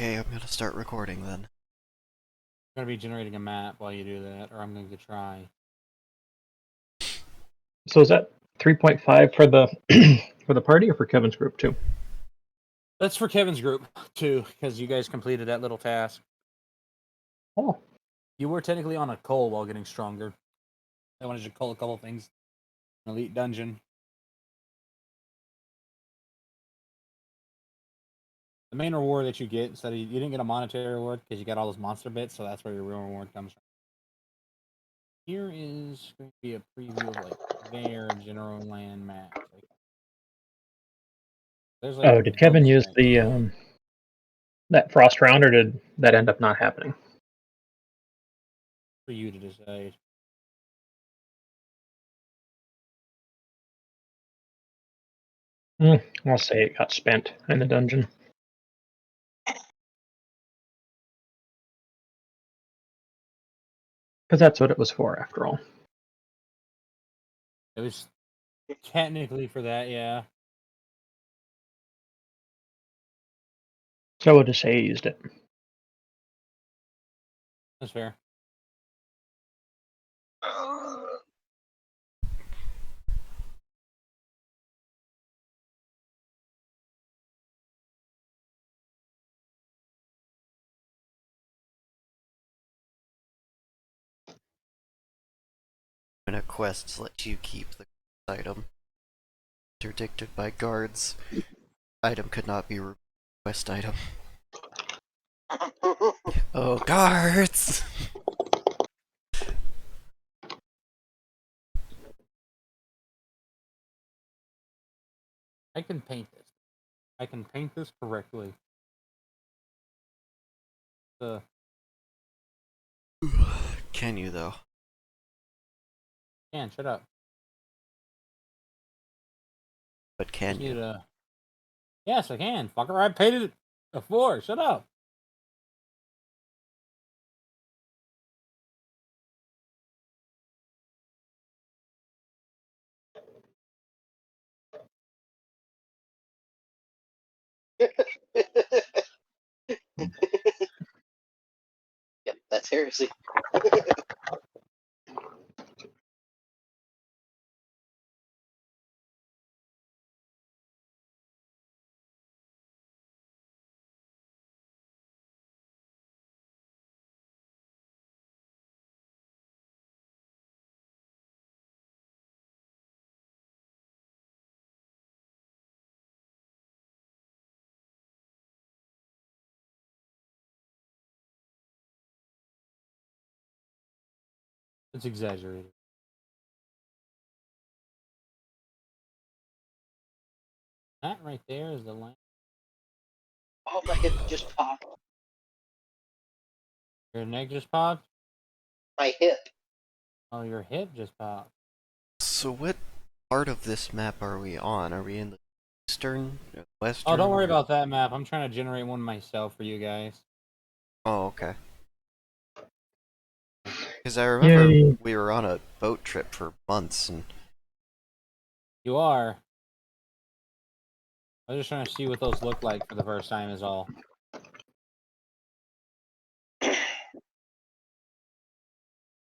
Okay, I'm gonna start recording then. I'm gonna be generating a map while you do that, or I'm going to try. So is that 3.5 for the for the party or for Kevin's group too? That's for Kevin's group too, because you guys completed that little task. Oh, You were technically on a coal while getting stronger. I wanted to call a couple things. Elite dungeon. The main reward that you get, instead of you didn't get a monetary reward because you got all those monster bits, so that's where your real reward comes from. Here is going to be a preview of like their general land map. There's like did Kevin use things the that frost round, or did that end up not happening? for you to decide. I'll say it got spent in the dungeon. Because that's what it was for, after all. It was technically for that, yeah. So we'll just say he used it. That's fair. When a quest lets you keep the item. Interdicted by guards. Item could not be removed. Quest item. Oh, guards! I can paint this. I can paint this correctly. Can you, though? Man, shut up. But can you? Yes, I can. Fucker, I painted it before. Shut up. Yep, that's heresy. It's exaggerated. That right there is the line. Oh, my hip just popped. Your neck just popped? My hip. Oh, your hip just popped. So what part of this map are we on? Are we in the eastern, western? Oh, don't worry about that map. I'm trying to generate one myself for you guys. Oh, okay. Because I remember Yay. we were on a boat trip for months, and You are. I was just trying to see what those look like for the first time is all.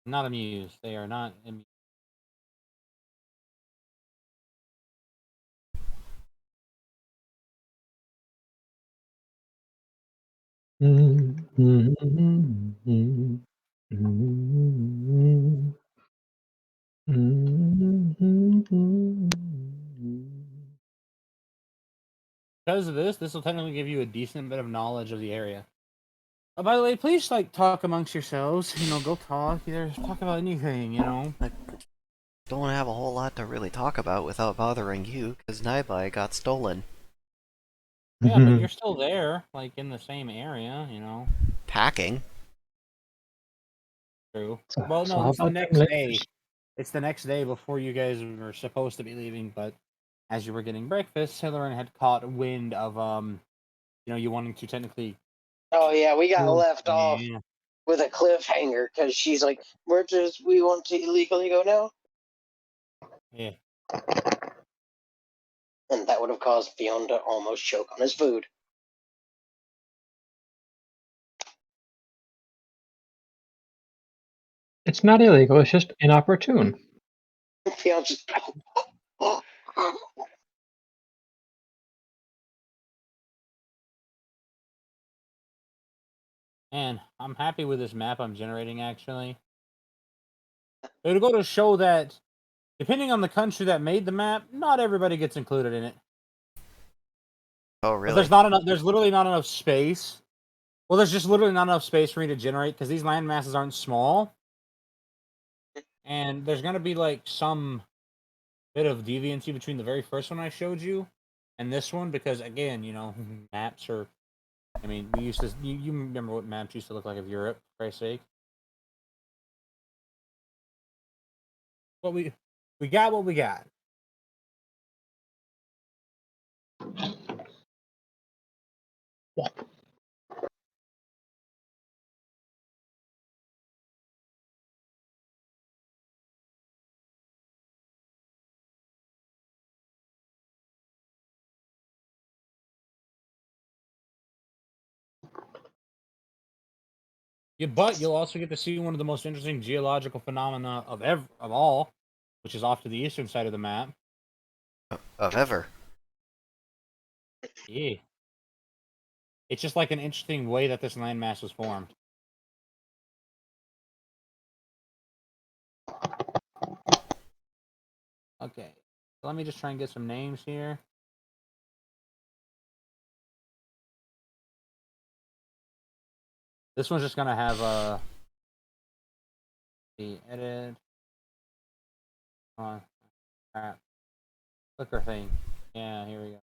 Not amused. They are not amused. Because of this will technically give you a decent bit of knowledge of the area. Oh, by the way, please like talk amongst yourselves. You know, go talk. Either talk about anything. You know. I don't have a whole lot to really talk about without bothering you, because Naibai got stolen. Yeah, but you're still there, like in the same area. You know. Packing? True. So, Well, so no, how it's the about them next day. Lakers? It's the next day before you guys were supposed to be leaving, but as you were getting breakfast, Hilarion had caught wind of you wanting to technically. Oh, yeah, we got Yeah. left off with a cliffhanger because she's like, where does we want to illegally go now? Yeah. And that would have caused Fiona to almost choke on his food. It's not illegal. It's just inopportune. Yeah, just. And I'm happy with this map I'm generating, actually. It'll go to show that, depending on the country that made the map, not everybody gets included in it. Oh, But really? there's not enough. There's literally not enough space. Well, there's just literally not enough space for me to generate because these land masses aren't small, and there's gonna be like some bit of deviancy between the very first one I showed you and this one because, again, maps are. I mean, we used to. You remember what maps used to look like of Europe? For Christ's sake. What we got what we got. Yeah, but you'll also get to see one of the most interesting geological phenomena of all, which is off to the eastern side of the map. Of ever. Yeah. It's just like an interesting way that this landmass was formed. Okay. Let me just try and get some names here. This one's just gonna have the edit. Come on. Crap. Clicker thing. Yeah, here we go.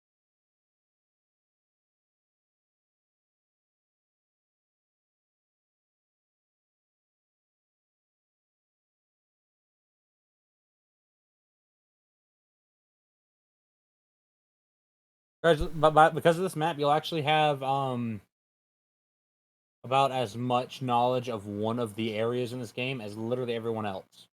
Guys, but because of this map, you'll actually have about as much knowledge of one of the areas in this game as literally everyone else.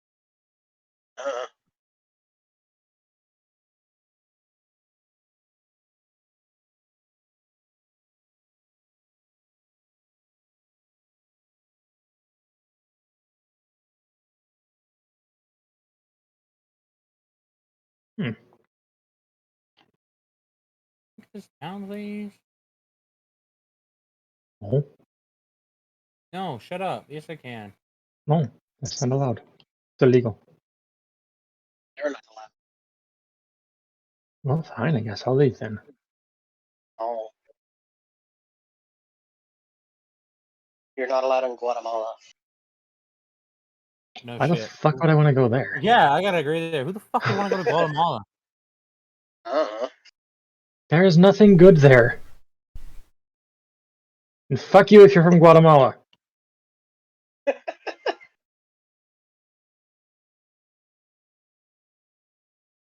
This down, please. No, No, shut up. Yes, I can. no, that's not allowed. It's illegal. They're not allowed. Well, fine. I guess I'll leave then. Oh. You're not allowed in Guatemala. No Why the shit. fuck would I want to go there? Yeah, I gotta agree there. Who the fuck would want to go to Guatemala? There is nothing good there. And fuck you if you're from Guatemala.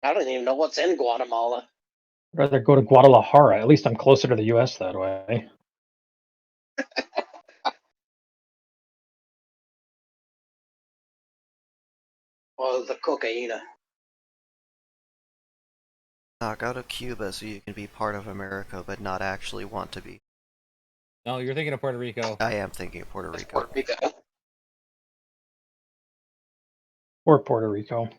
I don't even know what's in Guatemala. I'd rather go to Guadalajara. At least I'm closer to the U.S. that way. Well, the cocaine. Knock out of Cuba so you can be part of America, but not actually want to be. No, you're thinking of Puerto Rico. I am thinking of Puerto Rico. Puerto Rico. Or Puerto Rico.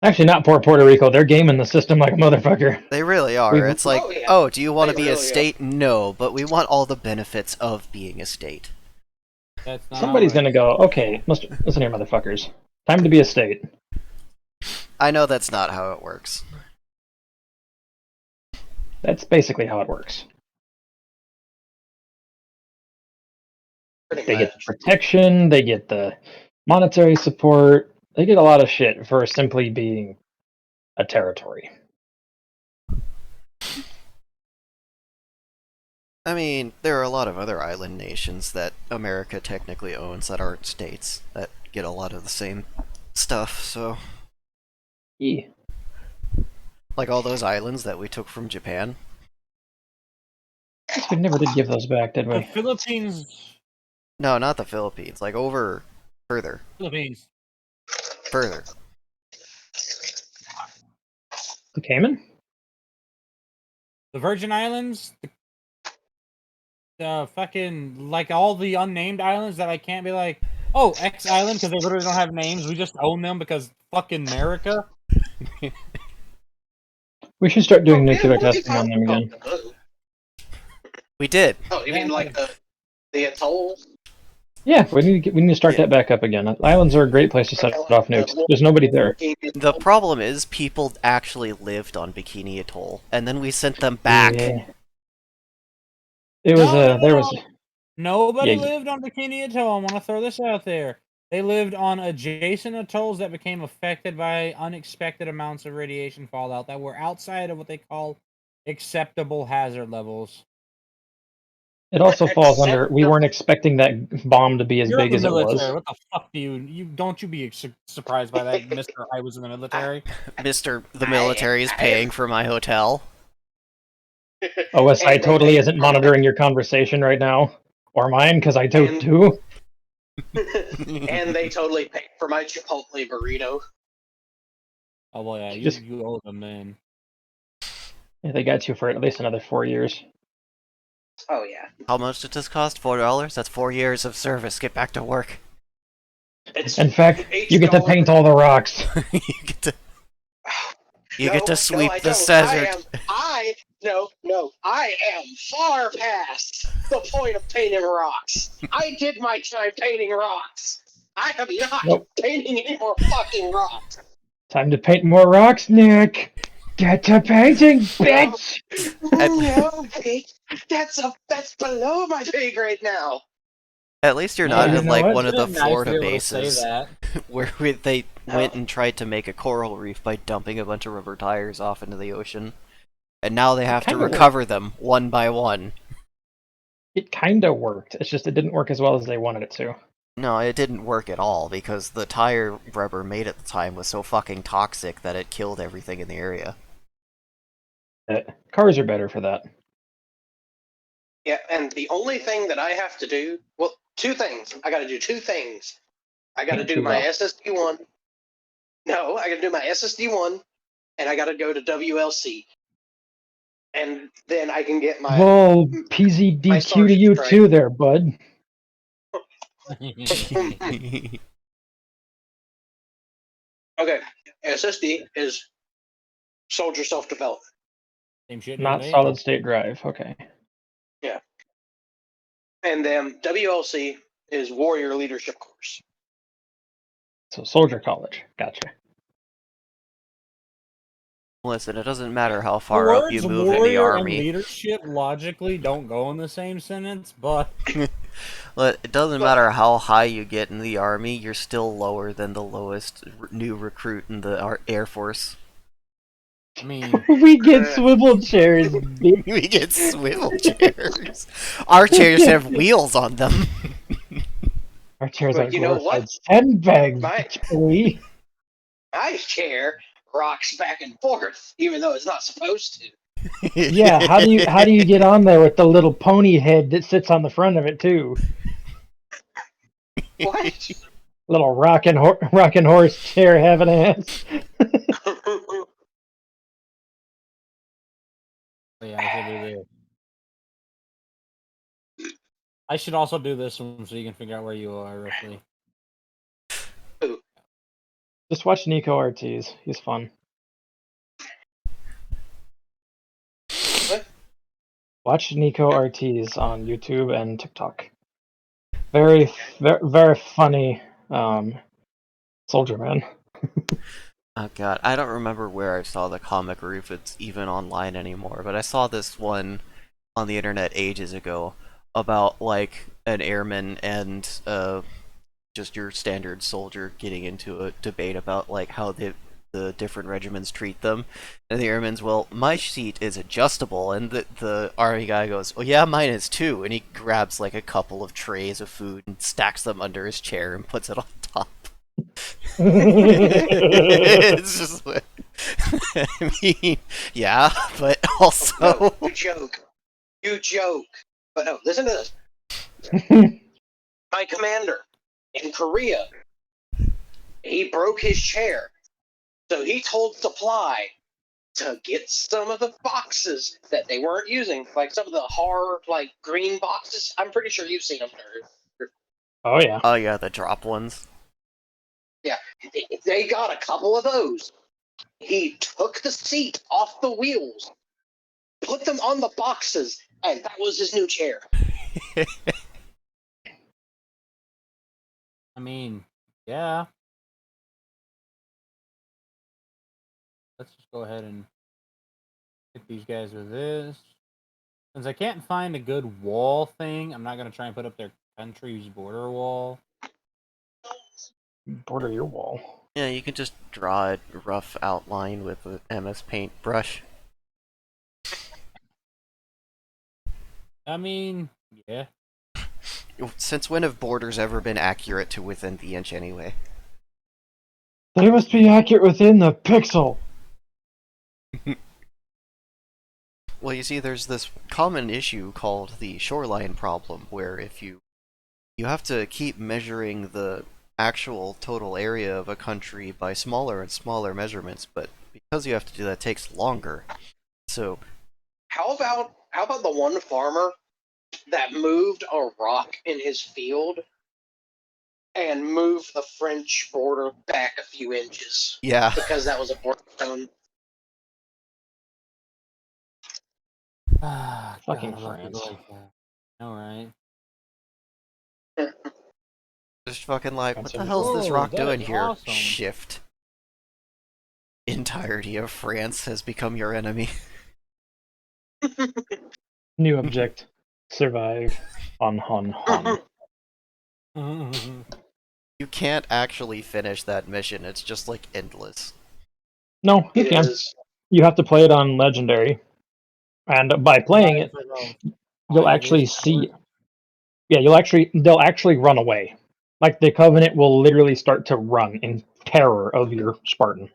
Actually, not poor Puerto Rico. They're gaming the system like a motherfucker. They really are. We've- It's like, Oh, yeah. oh, do you want to They be a really are. state? No, but we want all the benefits of being a state. That's not Somebody's how it- gonna go, okay, listen here, motherfuckers. Time to be a state. I know that's not how it works. That's basically how it works. Pretty They get the much. protection, they get the monetary support, they get a lot of shit for simply being a territory. I mean, there are a lot of other island nations that America technically owns that aren't states that get a lot of the same stuff, so. Yeah. Like all those islands that we took from Japan. Guess we never did give those back, did The we? Philippines. No, not the Philippines. Like over further. Philippines. Further. The Cayman? The Virgin Islands. The fucking, like, all the unnamed islands that I can't be like, Oh, X Island, because they literally don't have names. We just own them because fucking America. We should start doing Oh, yeah, nuclear what are you testing on them talking again. about? We did. Oh, you mean Yeah. like the atoll? Yeah, we need to start Yeah. that back up again. Islands are a great place to set off nukes. There's nobody there. The problem is people actually lived on Bikini Atoll, and then we sent them back. Yeah. It was No. there was Nobody yeah, lived on Bikini Atoll. I want to throw this out there. They lived on adjacent atolls that became affected by unexpected amounts of radiation fallout that were outside of what they call acceptable hazard levels. it also falls Except under we weren't expecting that bomb to be as You're in big the as it military. was. What the fuck do you don't you be surprised by that, Mister? I was in the military. Mr. The military is paying for my hotel. OSI And they totally paid isn't for my- monitoring your conversation right now. Or mine, because I do And- too. and they totally paid for my Chipotle burrito. Oh well, yeah, Just- you owe them then. Yeah, they got you for at least another 4 years. Oh yeah. How much did this cost? $4? That's 4 years of service. Get back to work. It's In fact, you get to $8. paint all the rocks. you get to you No, get to no, sweep I the don't. desert. I am far past the point of painting rocks. I did my time painting rocks. I am not Nope. painting any more fucking rocks. Time to paint more rocks, Nick. Get to painting, bitch. No, Pete, that's below my pay grade now. At least you're Yeah, not you in know like what? one of the Isn't it nice to Florida be able to say bases that? where they went No. and tried to make a coral reef by dumping a bunch of rubber tires off into the ocean. And now they have to kinda worked. recover them one by one. It kind of worked. It's just it didn't work as well as they wanted it to. No, it didn't work at all because the tire rubber made at the time was so fucking toxic that it killed everything in the area. Cars are better for that. Yeah, and the only thing that I have to do, well, two things. I got to do two things. I got to Paint do two my rocks. SSD one. No, I got to do my SSD one, and I got to go to WLC, and then I can get my. Well, my PZDQ to Starship you Strike. too, there, bud. Okay, SSD is soldier self-development. Same shit. Not dude. solid state drive. Okay. And then WLC is Warrior Leadership Course. So soldier college. Gotcha. Listen, it doesn't matter how The far up you words move in the warrior and army. leadership logically don't go in the same sentence, but It doesn't matter how high you get in the army, you're still lower than the lowest new recruit in the Air Force. I mean, We get swivel chairs, bitch. We get swivel chairs. Our chairs have wheels on them. Our chairs But are you know glorified what? sandbags, My- bitch, boy. My chair rocks back and forth, even though it's not supposed to. Yeah, how do you get on there with the little pony head that sits on the front of it too? What? Little rocking horse chair having ass. yeah, I should do this. I should also do this one so you can figure out where you are roughly. Just watch Nico Ortiz. He's fun. What? Watch Nico Ortiz on YouTube and TikTok. Very, very funny soldier man. Oh god, I don't remember where I saw the comic or if it's even online anymore, but I saw this one on the internet ages ago about like an airman and just your standard soldier getting into a debate about like how the different regiments treat them. And the airman's, well, my seat is adjustable, and the army guy goes, well, yeah, mine is too, and he grabs like a couple of trays of food and stacks them under his chair and puts it on top. It's just like, I mean, yeah, but also No, you joke. You joke. But no, listen to this. My commander in Korea, he broke his chair. So he told supply to get some of the boxes that they weren't using, like some of the hard, like green boxes. I'm pretty sure you've seen them, nerd. Oh yeah. Oh yeah, the drop ones. Yeah, they got a couple of those. He took the seat off the wheels, put them on the boxes, and that was his new chair. I mean, yeah. Let's just go ahead and hit these guys with this. Since I can't find a good wall thing, I'm not gonna try and put up their country's border wall. Border your wall. Yeah, you can just draw a rough outline with the MS Paint brush. I mean, yeah. Since when have borders ever been accurate to within the inch anyway? They must be accurate within the pixel. Well, you see, there's this common issue called the shoreline problem, where if you have to keep measuring the actual total area of a country by smaller and smaller measurements, but because you have to do that, it takes longer. So, How about the one farmer that moved a rock in his field and moved the French border back a few inches yeah. because that was a border zone? Ah, Fucking God, I love people France. like that. All right. Just fucking like, what the Consider- hell's this Whoa, rock that doing is here? awesome. Shift. Entirety of France has become your enemy. New object. Survive. Hun. You can't actually finish that mission, it's just like endless. No, you It can. is. You have to play it on Legendary. And by playing it, you'll actually see. Yeah, they'll actually run away. Like the Covenant will literally start to run in terror of your Spartan.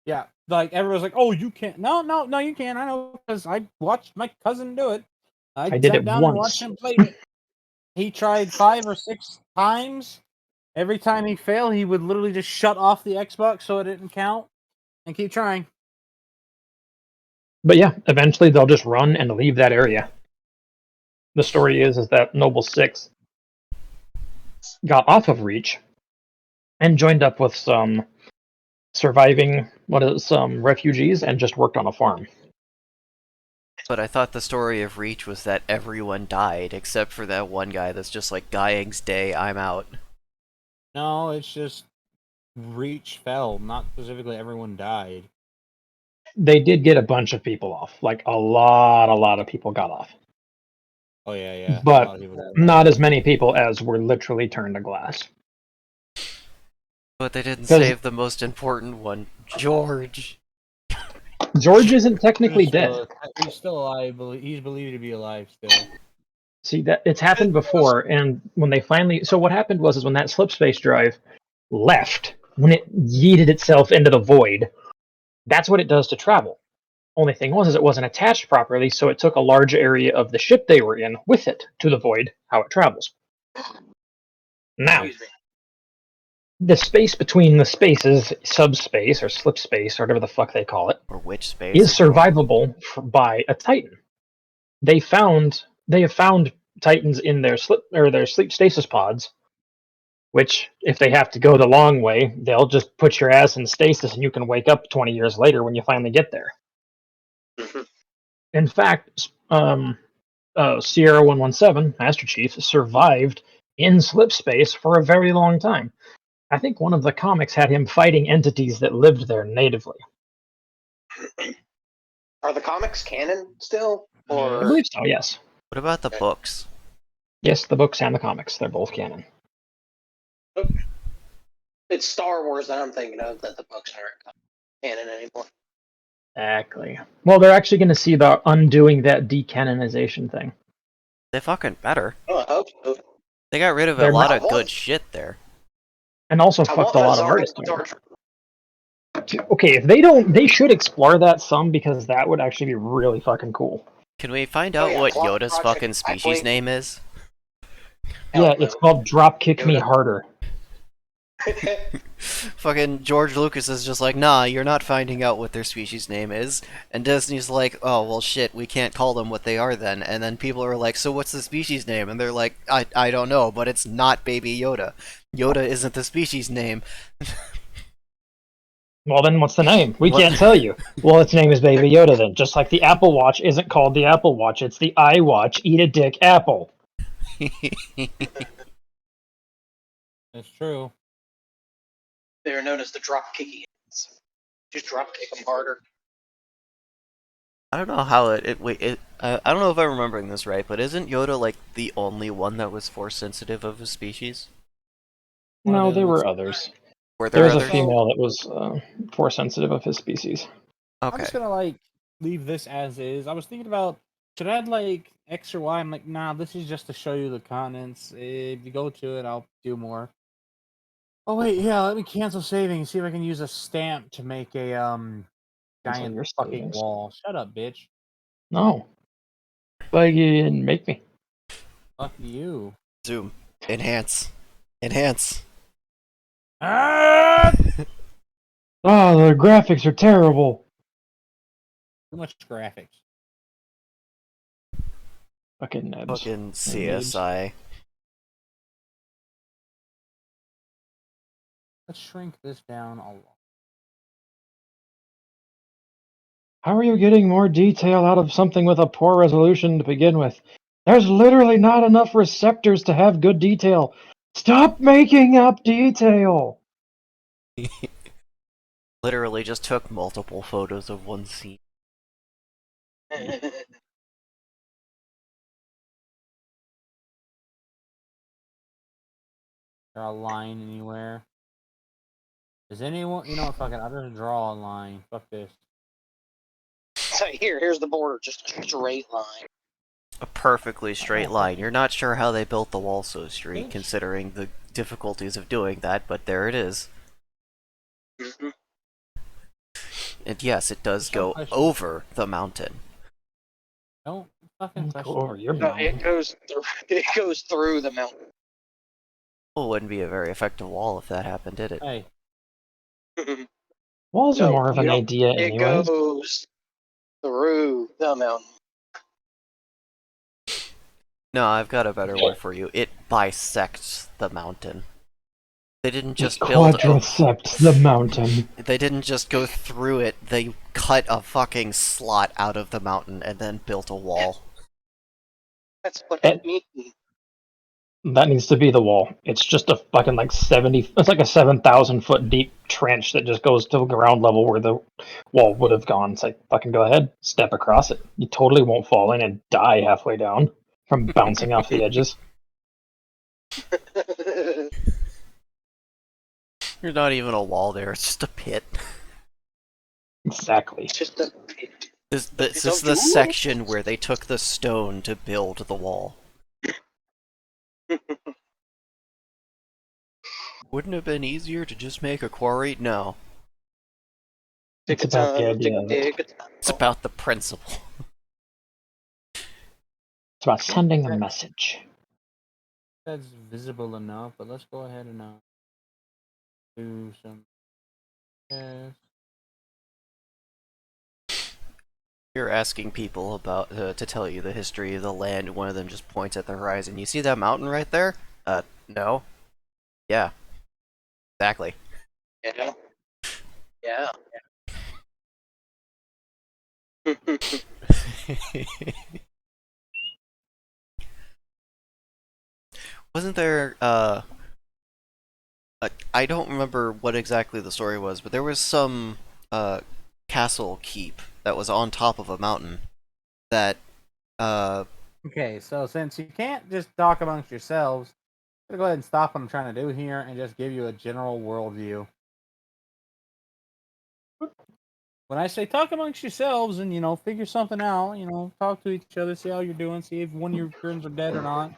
Yeah, like everyone's like, "Oh, you can't." No, you can. I know because I watched my cousin do it. I I did sat it down and once. watched him play it. He tried 5 or 6 times. Every time he failed, he would literally just shut off the Xbox so it didn't count and keep trying. But yeah, eventually they'll just run and leave that area. The story is that Noble 6 got off of Reach and joined up with some surviving some refugees and just worked on a farm. But I thought the story of Reach was that everyone died, except for that one guy that's just like, Guying's day, I'm out. No, it's just Reach fell. Not specifically everyone died. They did get a bunch of people off. Like a lot of people got off. Oh yeah. A But lot of people died. not as many people as were literally turned to glass. But they didn't 'Cause- save the most important one, George. George isn't technically dead. He's still alive. He's believed to be alive still. See, that it's happened before, and when they finally, so what happened was when that slip space drive left, when it yeeted itself into the void, that's what it does to travel. Only thing was, is it wasn't attached properly, so it took a large area of the ship they were in with it to the void. How it travels. Now, Excuse me. the space between the spaces, subspace or slip space, or whatever the fuck they call it, Or which space? is survivable by a Titan. They have found Titans in their sleep stasis pods, which if they have to go the long way, they'll just put your ass in stasis and you can wake up 20 years later when you finally get there. In fact, Sierra 117, Master Chief, survived in slip space for a very long time. I think one of the comics had him fighting entities that lived there natively. Are the comics canon still? I Or believe so, yes. What about the books? Yes, the books and the comics, they're both canon. it's Star Wars that I'm thinking of that the books aren't canon anymore? Exactly. Well, they're actually going to see about undoing that decanonization thing. They fucking better. Oh, I hope so. They got rid of a They're lot not- of good shit there. And also I fucked want a my lot of Zardoz artists. Star Trek. Okay, if they should explore that some because that would actually be really fucking cool. Can we find Oh, out yeah, what Clock Yoda's Project, fucking I species think- name is? Yeah, Hell it's no. called Drop Kick Me Yoda. Harder. Fucking George Lucas is just like, nah, you're not finding out what their species name is. And Disney's like, oh, well, shit, we can't call them what they are then. And then people are like, so what's the species name? And they're like, I don't know, but it's not Baby Yoda. Yoda isn't the species name. Well, then what's the name? We What? can't tell you. Well, its name is Baby Yoda then. Just like the Apple Watch isn't called the Apple Watch, it's the iWatch. Eat a dick, Apple. It's true. They're known as the drop kicky. Just drop kick them harder. I don't know how I don't know if I'm remembering this right, but isn't Yoda like the only one that was force sensitive of his species? No, What there is were others. Were There there was a others? female that was force sensitive of his species. I'm Okay. just gonna like leave this as is. I was thinking about should I add like X or Y? I'm like, nah, this is just to show you the continents. If you go to it, I'll do more. Oh wait, yeah, let me cancel saving and see if I can use a stamp to make a Cancel giant your fucking savings. wall. Shut up, bitch. No. But you didn't make me. Fuck you. Zoom. Enhance. Enhance. Ah! Oh, the graphics are terrible. Too much graphics. Fucking Nebs. Fucking Nebs. CSI. Let's shrink this down a lot. How are you getting more detail out of something with a poor resolution to begin with? There's literally not enough receptors to have good detail. Stop making up detail! Literally just took multiple photos of one scene. Draw a line anywhere. Does anyone? You know what? Fuck it. I'll just draw a line. Fuck this. So here's the border, just a straight line. A perfectly straight line. You're not sure how they built the wall so straight, Bitch. considering the difficulties of doing that, but there it is. Mhm. And yes, it does Just one go question. over the mountain. Don't fucking Go question. over your No, mountain. it goes through the mountain. Well, it wouldn't be a very effective wall if that happened, did it? Hey, Walls are No, more of you an don't. idea It anyways. goes through the mountain. No, I've got a better word for you. It bisects the mountain. They didn't It just build a... quadricepts the mountain. They didn't just go through it, they cut a fucking slot out of the mountain and then built a wall. That's what I It, mean. that needs to be the wall. It's just a fucking like 70, it's like a 7,000 foot deep trench that just goes to ground level where the wall would have gone. It's like, fucking go ahead, step across it. You totally won't fall in and die halfway down from bouncing off the edges. There's not even a wall there, it's just a pit. Exactly. It's just a pit. This is the section where they took the stone to build the wall. Wouldn't it have been easier to just make a quarry? No. It's about the idea of it. It's about the principle. It's about sending a message. that's visible enough, but let's go ahead and do some. Yes. You're asking people about to tell you the history of the land, and one of them just points at the horizon. You see that mountain right there? No. Yeah. Exactly. Yeah. Yeah. Wasn't there, I don't remember what exactly the story was, but there was some, castle keep that was on top of a mountain that, Okay, so since you can't just talk amongst yourselves, I'm gonna go ahead and stop what I'm trying to do here and just give you a general worldview. When I say talk amongst yourselves and figure something out, talk to each other, see how you're doing, see if one of your friends are dead or not.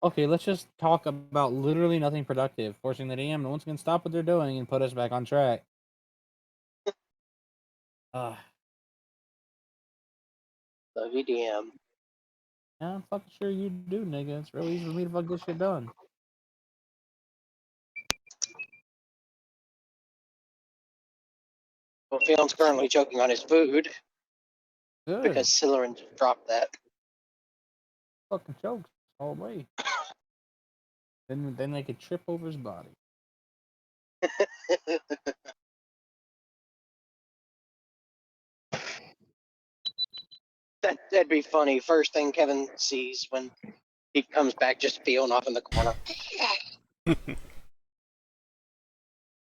Okay, let's just talk about literally nothing productive, forcing the DM to once again stop what they're doing and put us back on track. Uh, Love you, DM. yeah, I'm fucking sure you do, nigga. It's real easy for me to fuck this shit done. Well, Fion's currently choking on his food Good. because Silerin just dropped that. Fucking chokes all the way. Then they could trip over his body. That'd be funny. First thing Kevin sees when he comes back, just Fion off in the corner.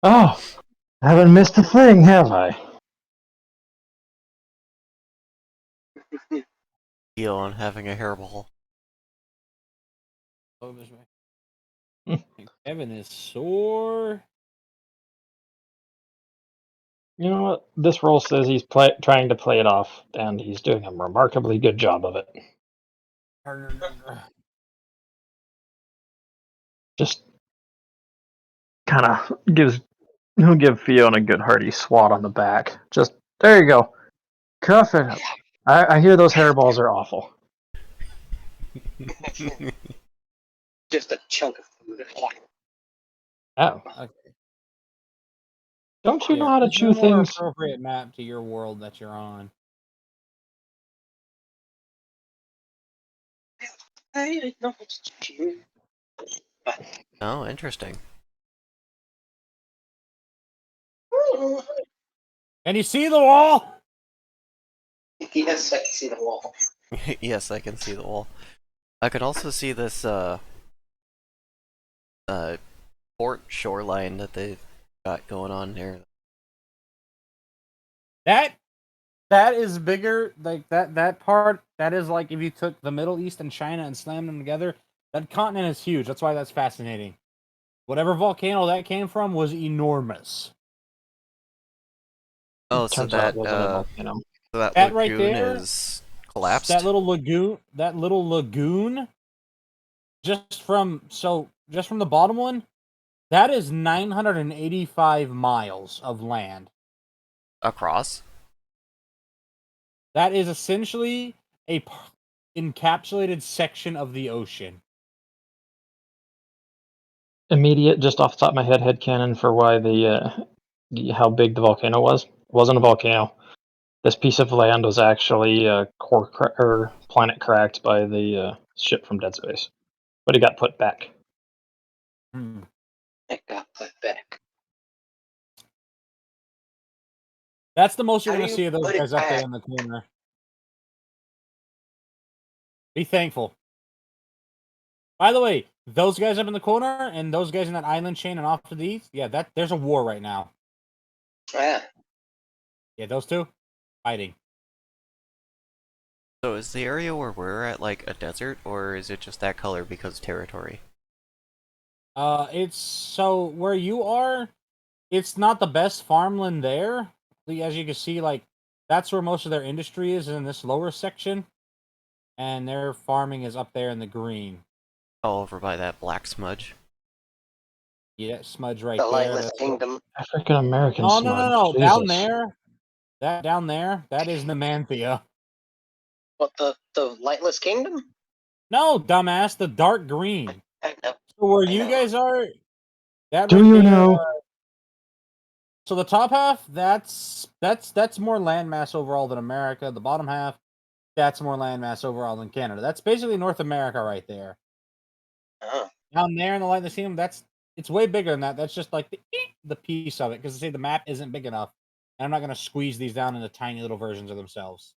Oh, I haven't missed a thing, have I? Elon having a hairball. Oh, this way. Kevin is sore. You know what? This roll says he's trying to play it off, and he's doing a remarkably good job of it. Just kind of he'll give Fiona a good hearty swat on the back. Just, there you go. Cuff it up. I hear those hairballs are awful. Just a chunk of food. Oh, Okay. don't you know Here, how to this is a chew more things? appropriate map to your world that you're on. I didn't know what to do. Oh, interesting. Can you see the wall? Yes, I can see the wall. Yes, I can see the wall. I could also see this port shoreline that they've got going on here. That is bigger. Like that part. That is like if you took the Middle East and China and slammed them together. That continent is huge. That's why that's fascinating. Whatever volcano that came from was enormous. Oh, so Turns out it that wasn't a volcano. so that That right lagoon there, is collapsed. That little lagoon, just from the bottom one, that is 985 miles of land. Across. That is essentially a encapsulated section of the ocean. Immediate, just off the top of my head, headcanon for why how big the volcano was. It wasn't a volcano. This piece of land was actually planet cracked by the ship from Dead Space, but it got put back. It got put back. That's the most you're How going do to you see of those put it guys up there back? in the corner. Be thankful. By the way, those guys up in the corner and those guys in that island chain and off to the east, yeah, there's a war right now. Yeah. Yeah, those two fighting. So is the area where we're at like a desert, or is it just that color because territory? It's so where you are, it's not the best farmland there. As you can see, like that's where most of their industry is in this lower section, and their farming is up there in the green. All over by that black smudge. Yeah, smudge right The there. Lightless Kingdom. African American Oh smudge. no! Jesus. Down there, that is Numantia. What, the Lightless Kingdom? No, dumbass, the dark green. I know. So where I you know. guys are, that Do right you there. know? So the top half, that's more landmass overall than America. The bottom half, that's more landmass overall than Canada. That's basically North America right there. Oh. Down there in the Lightless Kingdom, it's way bigger than that. That's just like the piece of it because the map isn't big enough, and I'm not gonna squeeze these down into tiny little versions of themselves.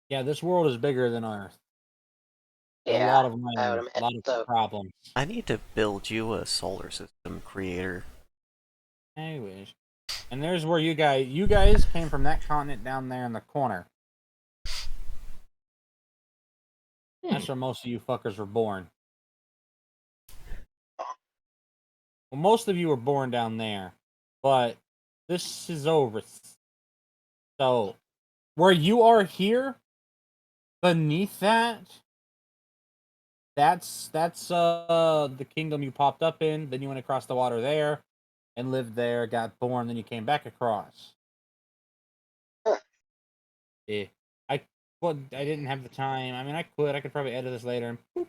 Yeah, this world is bigger than Earth. A Yeah, lot of I would land, admit a lot of so. problems. I need to build you a solar system creator. I wish. And there's where you guys came from that continent down there in the corner. That's where most of you fuckers were born. Well, most of you were born down there, but this is over. So, where you are here, beneath that's the kingdom you popped up in. Then you went across the water there, and lived there, got born, then you came back across. Huh. Yeah, I didn't have the time. I mean, I could probably edit this later and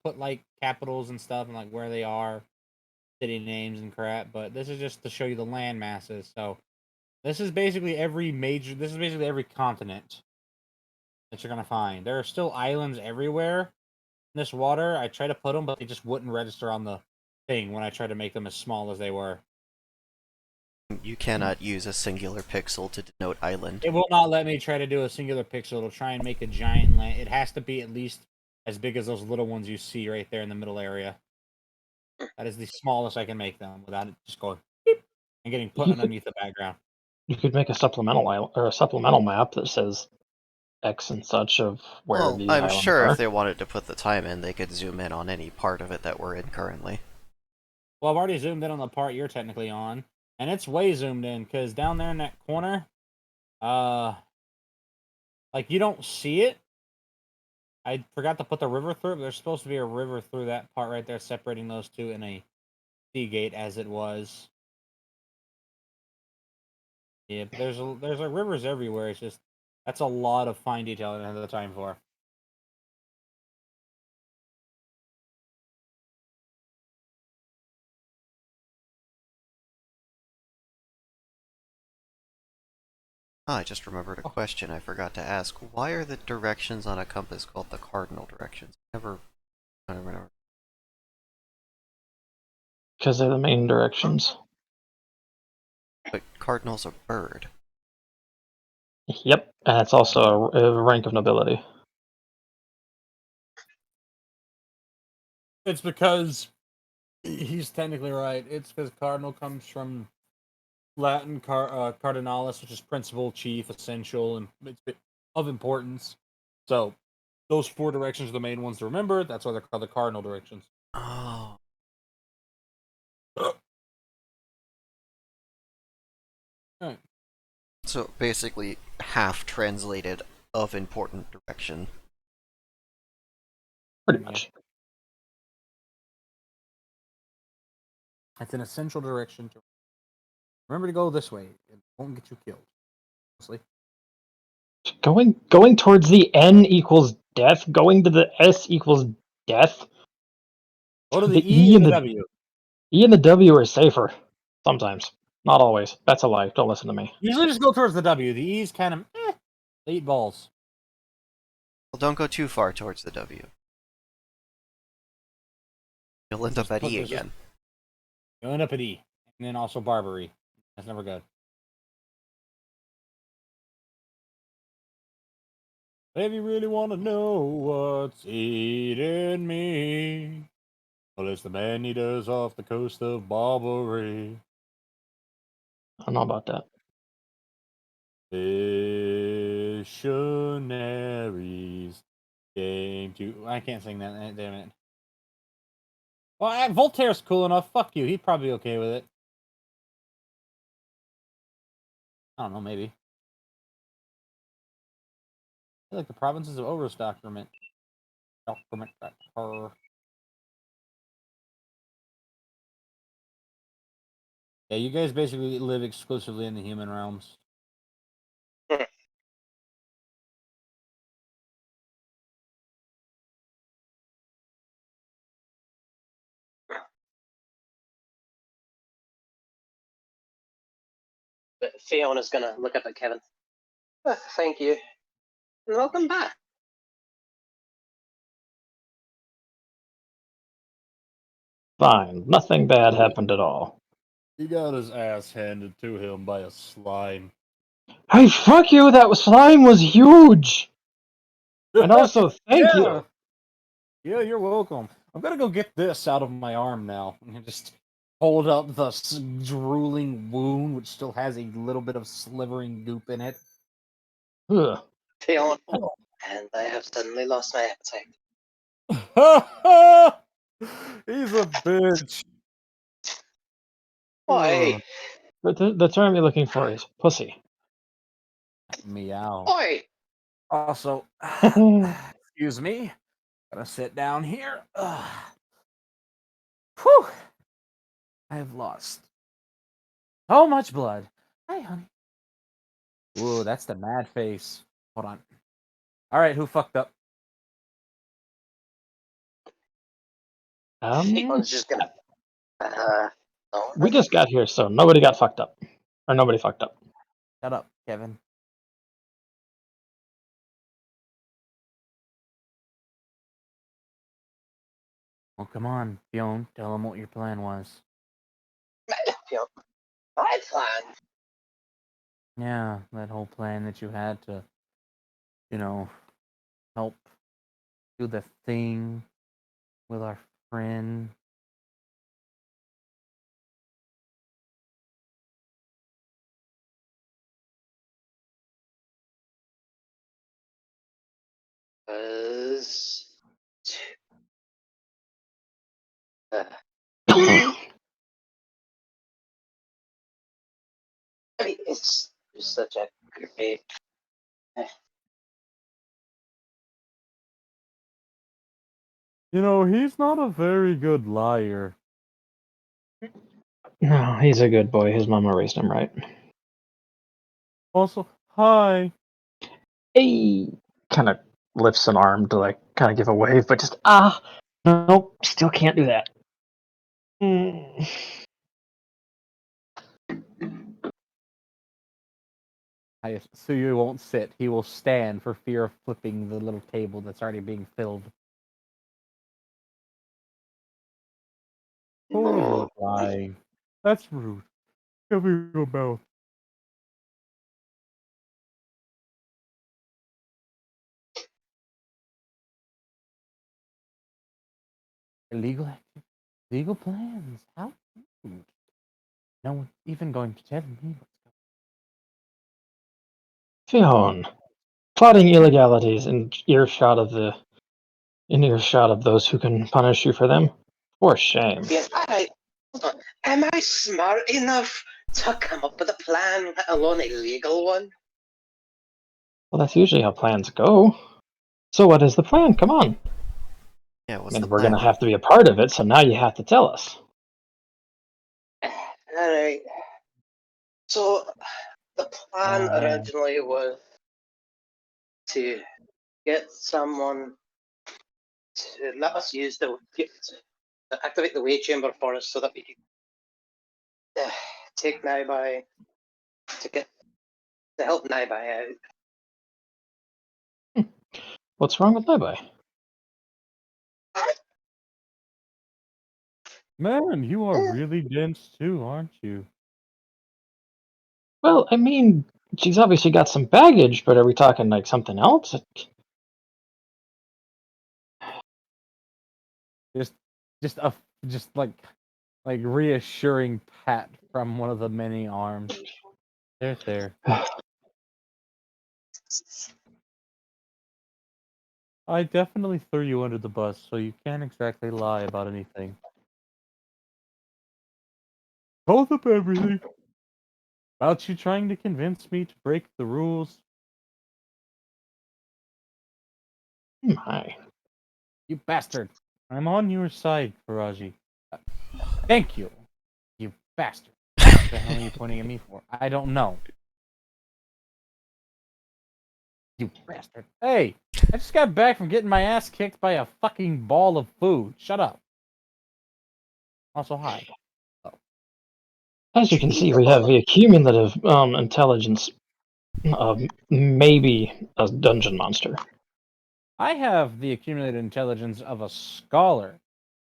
put like capitals and stuff and like where they are. city names and crap, but this is just to show you the land masses. So this is basically every continent that you're gonna find. There are still islands everywhere in this water. I tried to put them, but they just wouldn't register on the thing when I tried to make them as small as they were. You cannot use a singular pixel to denote island. It will not let me try to do a singular pixel. It'll try and make a giant land. It has to be at least as big as those little ones you see right there in the middle area. That is the smallest I can make them without it just going beep and getting put underneath the background. You could make a supplemental or a supplemental map that says X and such of where Well, the I'm islands sure are. if they wanted to put the time in, they could zoom in on any part of it that we're in currently. Well, I've already zoomed in on the part you're technically on, and it's way zoomed in because down there in that corner, like you don't see it. I forgot to put the river through it, but there's supposed to be a river through that part right there, separating those two in a sea gate as it was. Yeah, but there's rivers everywhere. It's just that's a lot of fine detail I don't have the time for. I just remembered a question I forgot to ask. Why are the directions on a compass called the cardinal directions? I don't remember. Because they're the main directions. But cardinal's a bird. Yep, and it's also a rank of nobility. It's because he's technically right. It's because cardinal comes from Latin cardinalis, which is principal, chief, essential, and it's of importance. So those four directions are the main ones to remember. That's why they're called the cardinal directions. Oh. Right. So basically, half translated of important direction. Pretty Yeah. much. It's an essential direction to remember to go this way. It won't get you killed. Honestly. Going towards the N equals death. Going to the S equals death. Go to the The E and the W. E and the W are safer. Sometimes. Not always. That's a lie. Don't listen to me. Usually just go towards the W. The E's kind of they eat balls. Well, don't go too far towards the W. You'll end up at E again. You'll end up at E. And then also Barbary. That's never good. If you really want to know what's eating me, well, it's the man-eaters off the coast of Barbary. I don't know about that. Missionaries came to... I can't sing that, damn it. Well, Voltaire's cool enough. Fuck you. He'd probably be okay with it. I don't know, maybe. I feel like the provinces of Overstock document. Yeah, you guys basically live exclusively in the human realms. But Fiona's gonna look up at Kevin. Thank you. And welcome back. Fine. Nothing bad happened at all. He got his ass handed to him by a slime. Hey, fuck you! That slime was huge! And also, thank you! Yeah, you're welcome. I'm gonna go get this out of my arm now. And just hold up the drooling wound, which still has a little bit of slivering goop in it. Ugh. Fiona, and I have suddenly lost my appetite. He's a bitch. Oi! The term you're looking for is pussy. Meow. Oi! Also, excuse me. Gotta sit down here. Whew. I have lost so much blood. Hi, honey. Ooh, that's the mad face. Hold on. All right, who fucked up? Fiona's just gonna No. We just got here, so nobody got fucked up. Or nobody fucked up. Shut up, Kevin. Well, come on, Fionn. Tell him what your plan was. My plan. Yeah, that whole plan that you had to, help do the thing with our friend. Was uh, I mean, it's such a great. He's not a very good liar. No, he's a good boy. His mama raised him right. Also, hi. Hey, kind of lifts an arm to like kind of give a wave, but just nope, still can't do that. Mm. So you won't sit. He will stand for fear of flipping the little table that's already being filled. No. Lying. That's rude. Cover your mouth. Illegal plans. How rude. No one's even going to tell me what's Fionn, plotting illegalities in earshot of those who can punish you for them. For shame. Yes, hold on. Am I smart enough to come up with a plan, let alone a legal one? Well, that's usually how plans go. So what is the plan? Come on. Yeah, I what's the mean, we're plan? gonna have to be a part of it, so now you have to tell us. Alright. So the plan going originally was to get someone to let us use to activate the way chamber for us so that we could take Naibai to help Naibai out. What's wrong with Levi? Man, you are really dense too, aren't you? Well, I mean, she's obviously got some baggage, but are we talking like something else? Just just a just like reassuring pat from one of the many arms. There. I definitely threw you under the bus, so you can't exactly lie about anything. Told up everything. About you trying to convince me to break the rules. My. You bastard. I'm on your side, Karaji. Thank you, you bastard. What the hell are you pointing at me for? I don't know. You bastard. Hey, I just got back from getting my ass kicked by a fucking ball of food. Shut up. Also, hi. As you can see, we have the cumulative intelligence of maybe a dungeon monster. I have the accumulated intelligence of a scholar.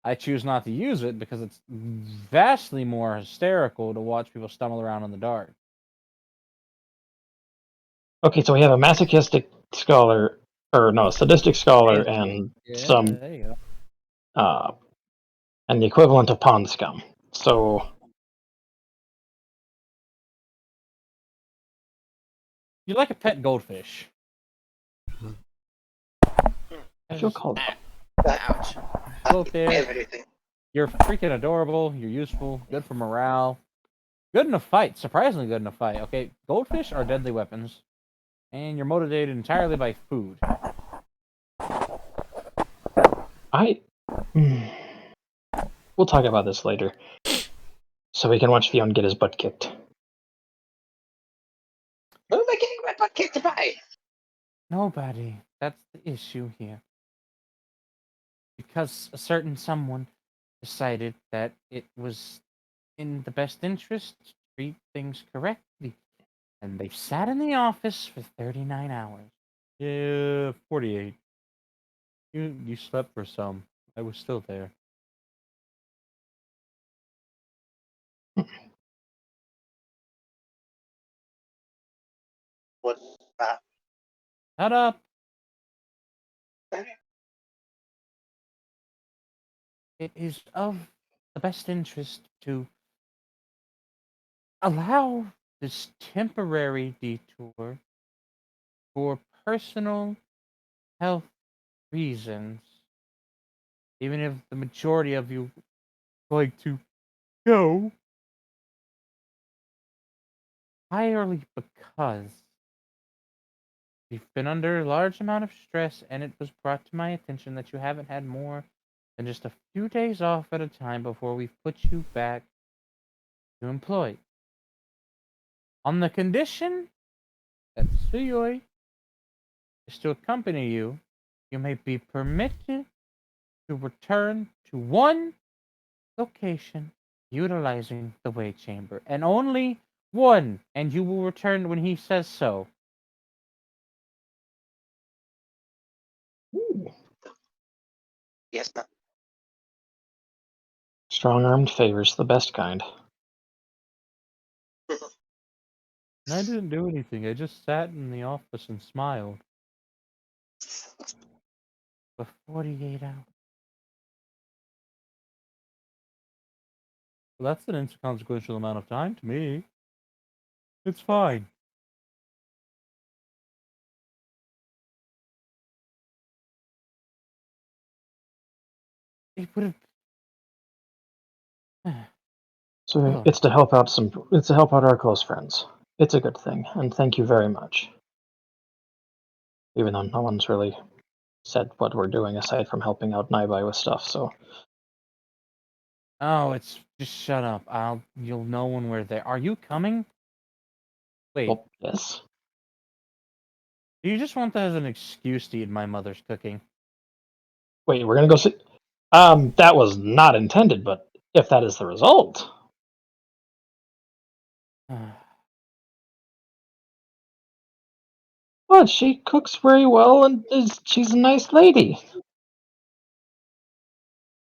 I choose not to use it because it's vastly more hysterical to watch people stumble around in the dark. Okay, so we have a masochistic scholar, or no, a sadistic scholar, and Yeah, some, there you go. and the equivalent of pond scum. So, You like a pet goldfish. I feel called. Ouch. Go up there. Everything. You're freaking adorable. You're useful. Good for morale. Good in a fight. Surprisingly good in a fight. Okay, goldfish are deadly weapons. And you're motivated entirely by food. I. We'll talk about this later. So we can watch Fionn get his butt kicked. Who am I getting my butt kicked by? Nobody. That's the issue here. Because a certain someone decided that it was in the best interest to treat things correctly. And they sat in the office for 39 hours. Yeah, 48. You slept for some. I was still there. What that? Shut up. It is of the best interest to allow this temporary detour for personal health reasons, even if the majority of you like to go, entirely because you've been under a large amount of stress and it was brought to my attention that you haven't had more than just a few days off at a time before we've put you back to employ. On the condition that Suyoi is to accompany you, you may be permitted to return to one location utilizing the way chamber, and only one, and you will return when he says so. Ooh. Yes, ma'am. Strong-armed favors the best kind. And I didn't do anything. I just sat in the office and smiled for 48 hours. Well, that's an inconsequential amount of time to me. It's fine. It would have. So Look, it's to help out it's to help out our close friends. It's a good thing, and thank you very much. Even though no one's really said what we're doing aside from helping out Naibai with stuff, so oh, it's just shut up. You'll know when we're there. Are you coming? Wait, well, yes. do you just want that as an excuse to eat my mother's cooking? Wait, we're gonna go see. That was not intended, but if that is the result, well, she cooks very well and she's a nice lady.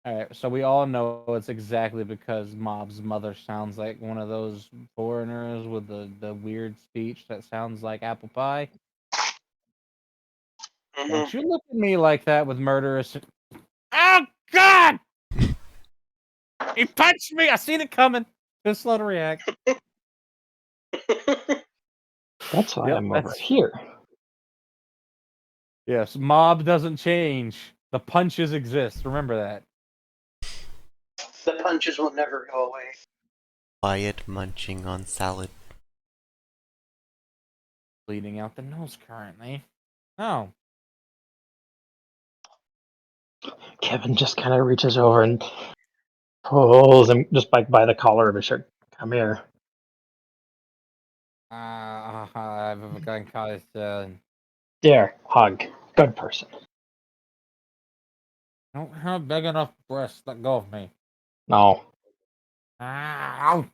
Alright, so we all know it's exactly because Mob's mother sounds like one of those foreigners with the weird speech that sounds like apple pie. Don't you look at me like that with murderous. Oh, God! He punched me! I seen it coming! Too slow to react. That's why Yep, I'm over that's. here. Yes, Mob doesn't change. The punches exist. Remember that. The punches will never go away. Quiet munching on salad. Bleeding out the nose currently. Oh. Kevin just kind of reaches over and pulls him just by the collar of his shirt. Come here. I've gotten caught. There, hug. Good person. Don't have big enough breasts. Let go of me. No. Ow!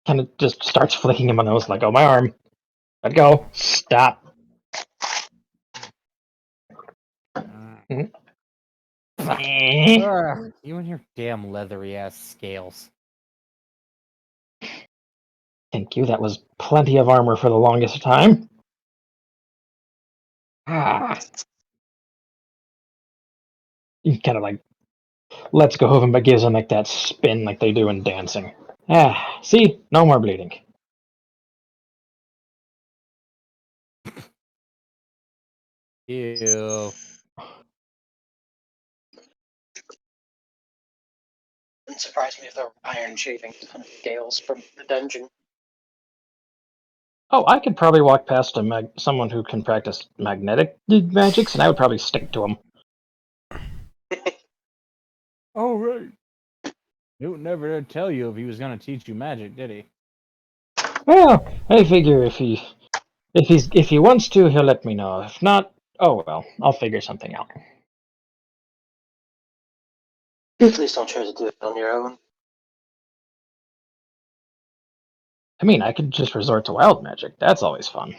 Kind of just starts flicking him on the nose like, oh, my arm. Let go. Stop. Mhm. Ugh, you and your damn leathery ass scales. Thank you. That was plenty of armor for the longest time. Ah. He kind of like lets go of him, but gives him like that spin like they do in dancing. Ah, see? No more bleeding. Ew. Wouldn't surprise me if there were iron shavings on scales from the dungeon. Oh, I could probably walk past someone who can practice magnetic magics, and I would probably stick to him. Oh, right. Newton never did tell you if he was gonna teach you magic, did he? Well, I figure if he wants to, he'll let me know. If not, oh well, I'll figure something out. Please don't try to do it on your own. I mean, I could just resort to wild magic. That's always fun.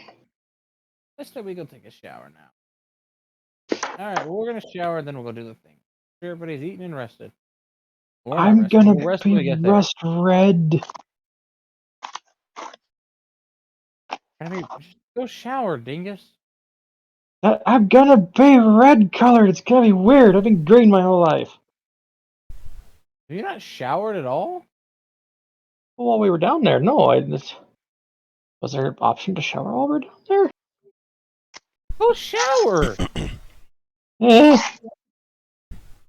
Let's say we go take a shower now. Alright, well, we're gonna shower, then we'll go do the thing. Everybody's eating and rested. We're not I'm rested. gonna We'll rest when be we get there. rust red. I mean, just go shower, dingus. I'm gonna be red colored. It's gonna be weird. I've been green my whole life. Have you not showered at all? While we were down there, no. Was there an option to shower while we were down there? Go shower! Eh.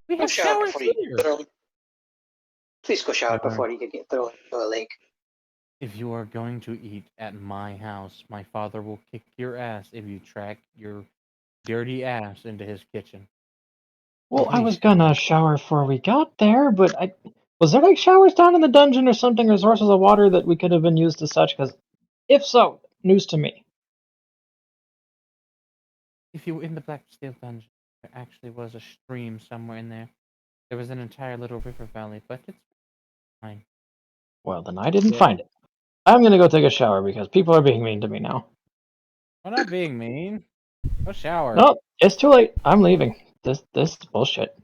We Go have shower showers before you here! get thrown. Please go shower Alright. before you get thrown into a lake. If you are going to eat at my house, my father will kick your ass if you track your dirty ass into his kitchen. Well, I Please was gonna shower before we got there, but was there like showers down in the dungeon or something, or sources of water that we could have been used as such? Because if so, news to me. If you were in the Black Steel Dungeon, there actually was a stream somewhere in there. There was an entire little river valley, but it's fine. Well, then I didn't Yeah. find it. I'm gonna go take a shower because people are being mean to me now. We're not being mean. Go shower. Nope, it's too late. I'm leaving. This is bullshit.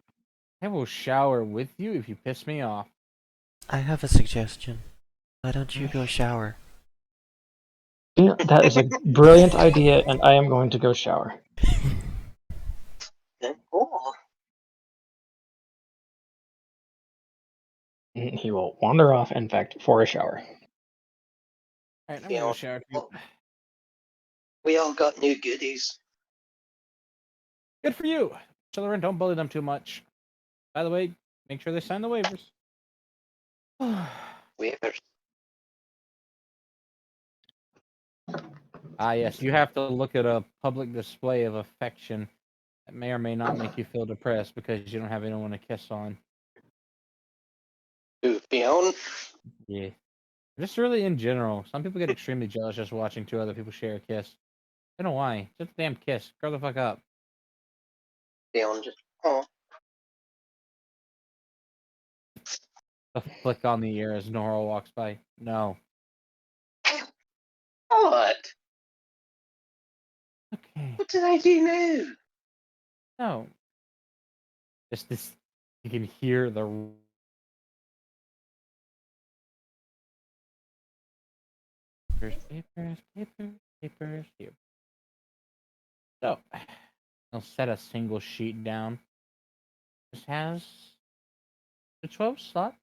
I will shower with you if you piss me off. I have a suggestion. Why don't you go shower? You know, that is a brilliant idea, and I am going to go shower. Then, oh, He will wander off, in fact, for a shower. Alright, I'm you gonna go know, shower too. we all got new goodies. Good for you. Children, don't bully them too much. By the way, make sure they sign the waivers. Waivers. Ah, yes, you have to look at a public display of affection that may or may not make you feel depressed because you don't have anyone to kiss on. Who, Fionn? Yeah. Just really in general. Some people get extremely jealous just watching two other people share a kiss. I don't know why. Just a damn kiss. Grow the fuck up. Fionn just, oh. A flick on the ear as Nora walks by. No. What? Okay. What did I do now? No. Just this. You can hear the. Papers here. So, I'll set a single sheet down. This has the 12 slots.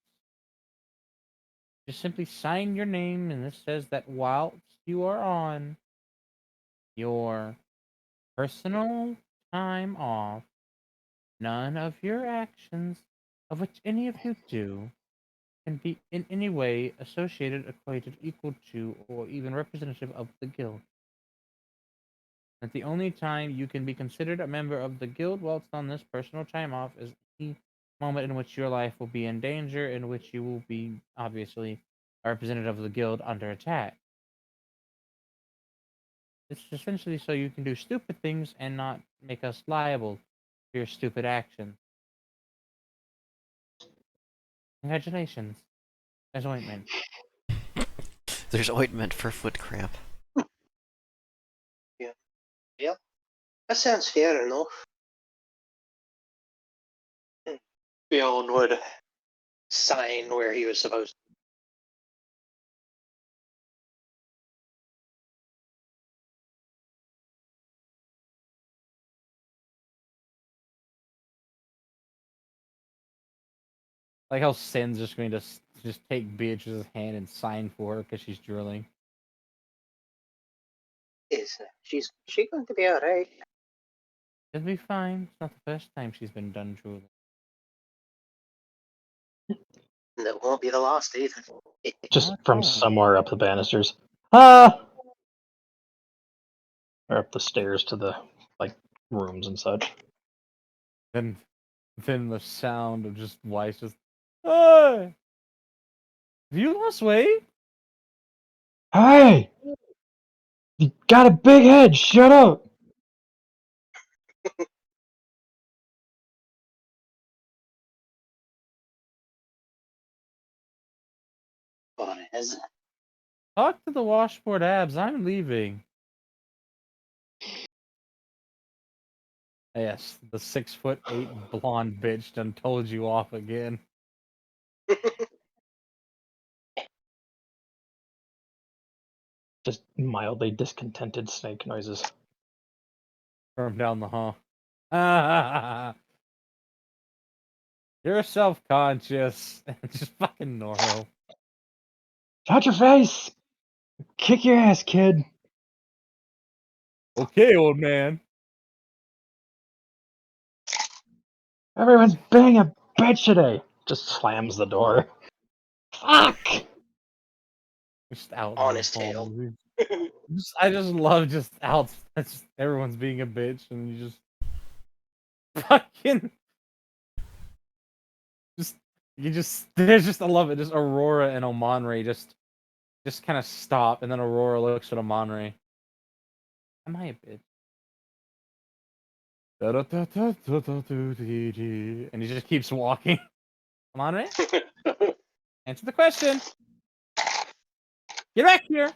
Just simply sign your name, and this says that whilst you are on your personal time off, none of your actions, of which any of you do, can be in any way associated, equated, equal to, or even representative of the guild. That the only time you can be considered a member of the guild whilst on this personal time off is the moment in which your life will be in danger, in which you will be, obviously, a representative of the guild under attack. It's essentially so you can do stupid things and not make us liable for your stupid actions. Congratulations. There's ointment. There's ointment for foot cramp. Yeah, that sounds fair enough. Fionn would sign where he was supposed to. Like how Sin's just going to just take Beatrice's hand and sign for her because she's drooling. Is she going to be alright? She'll be fine. It's not the first time she's been done drooling. And it won't be the last either. Just Not from all. somewhere up the banisters. Ah! Or up the stairs to the, like, rooms and such. Then the sound of just Weiss just, hey! Have you lost weight? Hey! You got a big head, shut up! is. Talk to the washboard abs. I'm leaving. Yes, the 6'8" blonde bitch done told you off again. Just mildly discontented snake noises. From down the hall. You're self-conscious. Just fucking Noro. Shut your face! Kick your ass, kid! Okay, old man. Everyone's being a bitch today! Just slams the door. Fuck! Just out in On the his tail. hall. I just love just out. Just everyone's being a bitch, and you just fucking there's just I love it. Just Aurora and Omonre just kind of stop, and then Aurora looks at Omonre. Am I a bitch? And he just keeps walking. Omonre, answer the question. Get back here.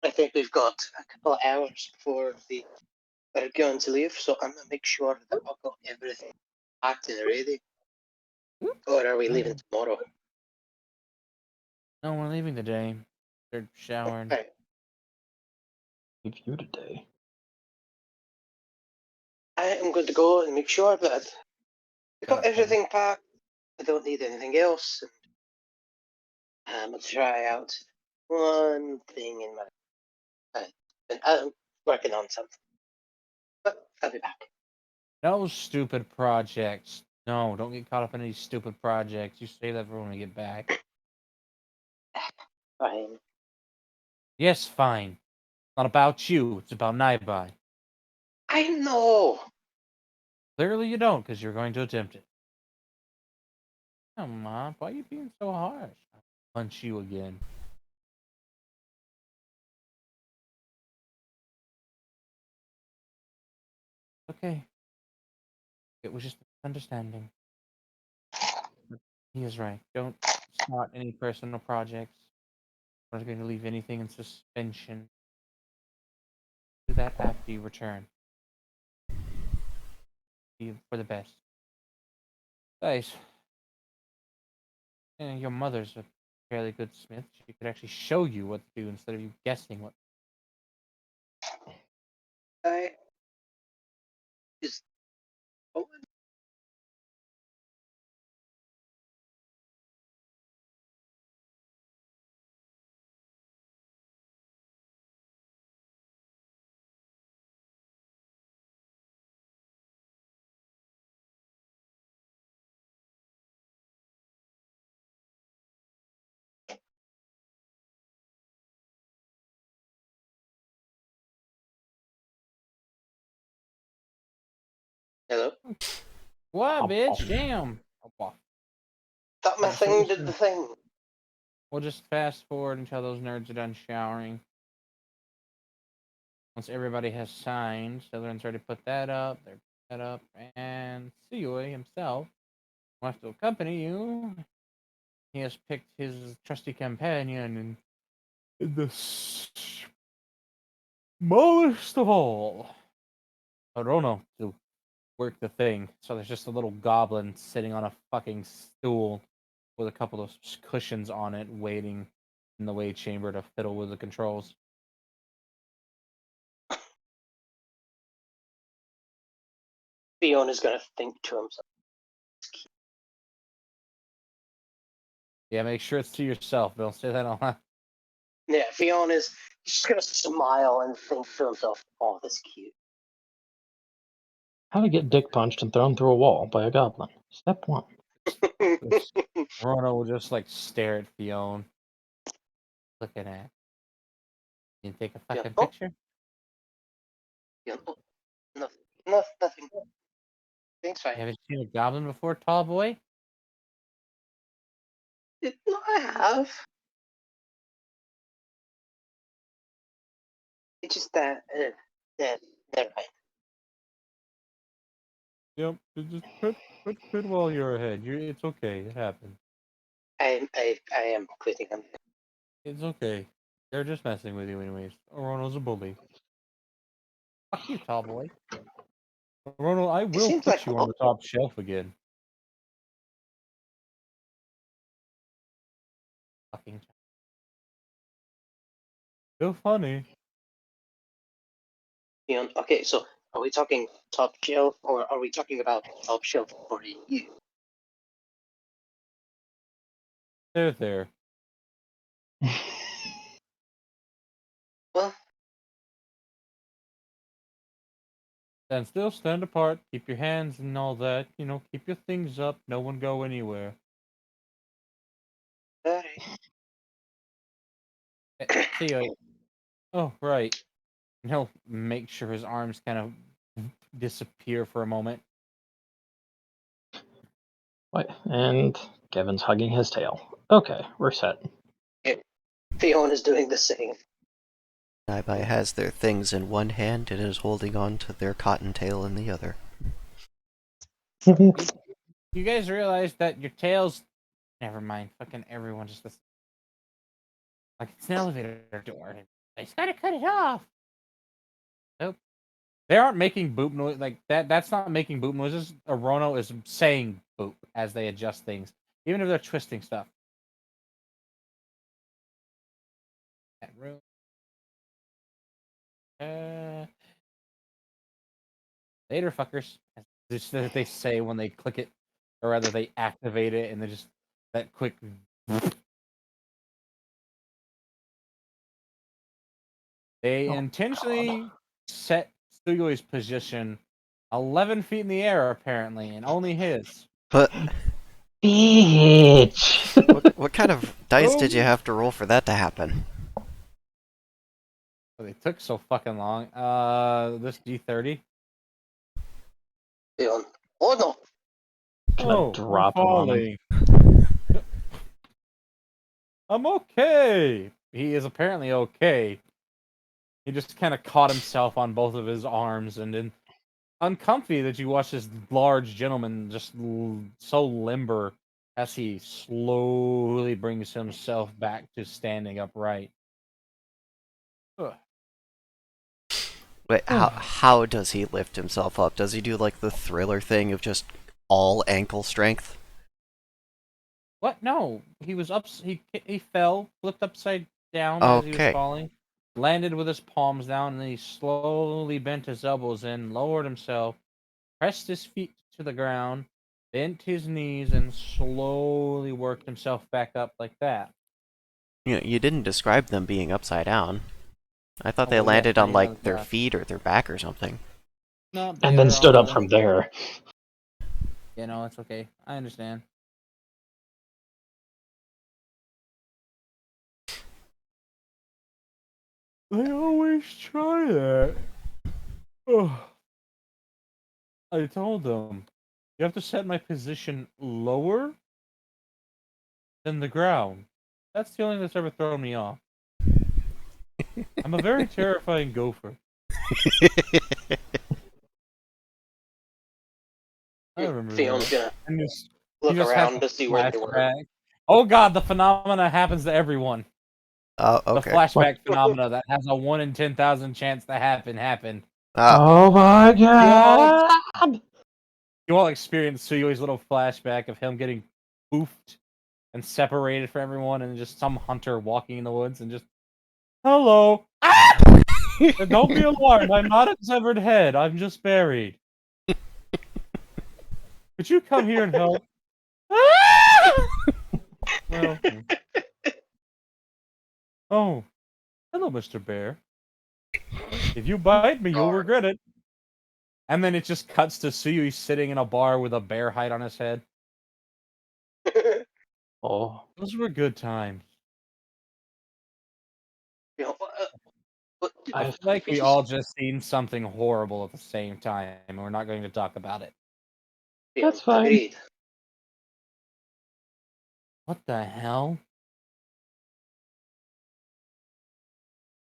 I think we've got a couple of hours before we are going to leave, so I'm gonna make sure that I've got everything packed and ready. Or are we leaving tomorrow? No, we're leaving today. They're showering. Right. Leave you today. I am going to go and make sure that I've got Shut up, buddy. everything packed. I don't need anything else. And I'm gonna try out one thing in my. I'm working on something, but I'll be back. No stupid projects. No, don't get caught up in any stupid projects. You save that for when we get back. Fine. Yes, fine. It's not about you. It's about Naibai. I know. Clearly you don't, because you're going to attempt it. Come on, why are you being so harsh? I'll punch you again. Okay. It was just a misunderstanding. But he is right. Don't start any personal projects. I'm not going to leave anything in suspension. Do that after you return. Be for the best. Guys, your mother's a fairly good smith. She could actually show you what to do instead of you guessing what. I is. Oh, hello. What, bitch? Damn. Oh, well. Thought my Yeah, so thing we did the thing. We'll just fast forward until those nerds are done showering. Once everybody has signed, Slytherin's already put that up. They're put that up, and Suyoi himself wants to accompany you. He has picked his trusty companion in the smallest of all, Orono, to work the thing. So there's just a little goblin sitting on a fucking stool with a couple of cushions on it, waiting in the way chamber to fiddle with the controls. Fiona's gonna think to himself. Yeah, make sure it's to yourself. Don't say that out loud. Yeah, Fiona's just gonna smile and think to himself, "Oh, that's cute." How to get dick punched and thrown through a wall by a goblin. Step 1. Rona will just like stare at Fiona. Looking at. You take a Yeah. fucking Oh, picture? yeah. Oh, nothing. No, nothing. Things You fine. haven't seen a goblin before, tall boy? No, I have. It's just that. Never mind. Yep, just quit while you're ahead. It's okay. It happened. I am quitting them. It's okay. They're just messing with you anyways. Orono's a bully. Fuck you, tall boy. Orono, I It will seems put like you on the top shelf again. Fucking. So funny. Okay, so are we talking top shelf or are we talking about top shelf for you? There. Well, Stand still, stand apart, keep your hands and all that. Keep your things up. No one go anywhere. alright. See you. Oh, right. And he'll make sure his arms kind of disappear for a moment. What? And Kevin's hugging his tail. Okay, we're set. Fiona's doing the same. Naibai has their things in one hand and is holding on to their cottontail in the other. You guys realize that your tail's... Never mind. Fucking everyone just... Like, it's an elevator door. I just gotta cut it off. Nope. They aren't making boop noise like that. That's not making boop noises. Orono is saying boop as they adjust things, even if they're twisting stuff. That room. Later, fuckers. Just that they say when they click it, or rather they activate it, and they just that quick. They Oh, intentionally set Sugoi's position 11 feet in the air, apparently, and only his. But bitch! what kind of dice did you have to roll for that to happen? They took so fucking long. This D30. Fiona. Oh no! Gonna drop I'm him on him. falling. I'm okay. He is apparently okay. He just kind of caught himself on both of his arms and then uncomfy that you watch this large gentleman just so limber as he slowly brings himself back to standing upright. Ugh. Wait, how does he lift himself up? Does he do like the Thriller thing of just all ankle strength? What? No, he was up. He fell, flipped upside down as he was Okay. falling, landed with his palms down, and then he slowly bent his elbows in, lowered himself, pressed his feet to the ground, bent his knees, and slowly worked himself back up like that. You didn't describe them being upside down. I thought Oh, they well, yes, landed now on you know like the their graph. feet or their back or something. No, they And then are stood up all... from there. No, it's okay. I understand. They always try that. Ugh. I told them, you have to set my position lower than the ground. That's the only thing that's ever thrown me off. I'm a very terrifying gopher. I remember Fiona's that. gonna And just, he look just has around a to see where they were. flashback. Oh god, the phenomena happens to everyone. Oh, The okay. flashback phenomena that has a 1 in 10,000 chance to happen. Oh my god! You all experienced Suyui's little flashback of him getting boofed and separated from everyone, and just some hunter walking in the woods and just, hello. Ah! Don't be alarmed. I'm not a severed head. I'm just buried. Could you come here and help? Ah! Well, oh, hello, Mr. Bear. If you bite me, you'll regret it. And then it just cuts to Suyui sitting in a bar with a bear hide on his head. Oh, Those were good times. I feel like we all just seen something horrible at the same time, and we're not going to talk about it. that's fine. Agreed. What the hell?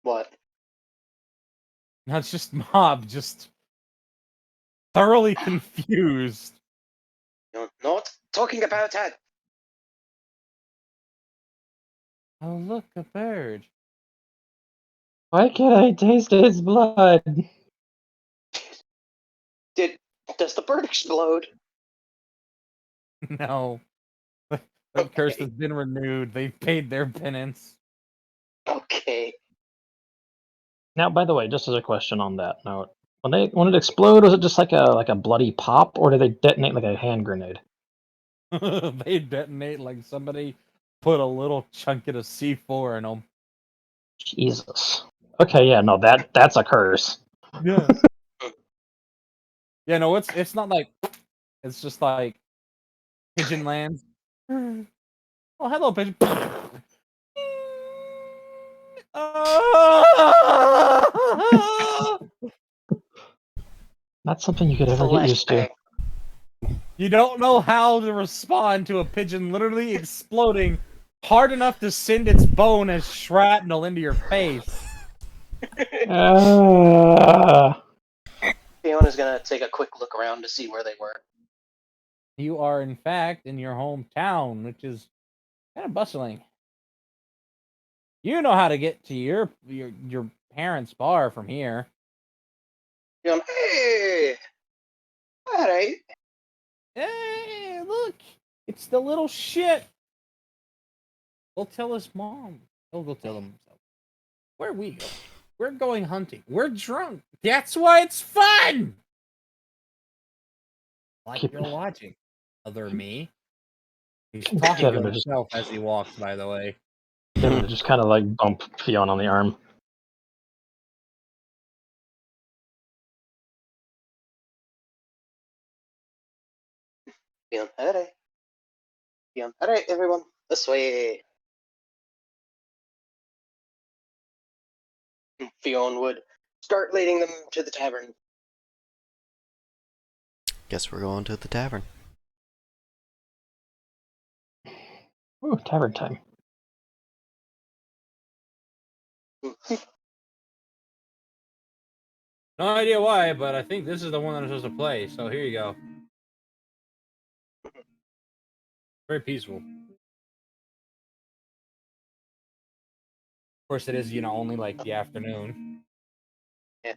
What? Not just Mob, just thoroughly confused. No, not talking about it. Oh, look, a bird. Why can't I taste his blood? Does the bird explode? No. The curse Okay. has been renewed. They've paid their penance. Okay. Now, by the way, just as a question on that note, when it exploded, was it just like a bloody pop, or did they detonate like a hand grenade? They detonate like somebody put a little chunket of C4 in them. Jesus. Okay, yeah, no, that's a curse. Yeah. Yeah, no, it's not like it's just like pigeon lands. Oh, hello, pigeon. Not something you could ever get used to. Flashbang. You don't know how to respond to a pigeon literally exploding hard enough to send its bone as shrapnel into your face. Fiona's gonna take a quick look around to see where they were. You are, in fact, in your hometown, which is kind of bustling. You know how to get to your parents' bar from here. Fiona, hey! Alright. Hey, look! It's the little shit! Go tell his mom. He'll go tell him himself. Where are we going? We're going hunting. We're drunk. That's why it's fun! Like you're watching. Other me. He's talking to Kevin to himself as he walks, by the way. just kind of like bump Fiona on the arm. Fiona, alright. Fiona, alright, everyone. This way. Fiona would start leading them to the tavern. Guess we're going to the tavern. Ooh, tavern time. No idea why, but I think this is the one that I'm supposed to play, so here you go. Very peaceful. Of course, it is, only like the afternoon. Yeah.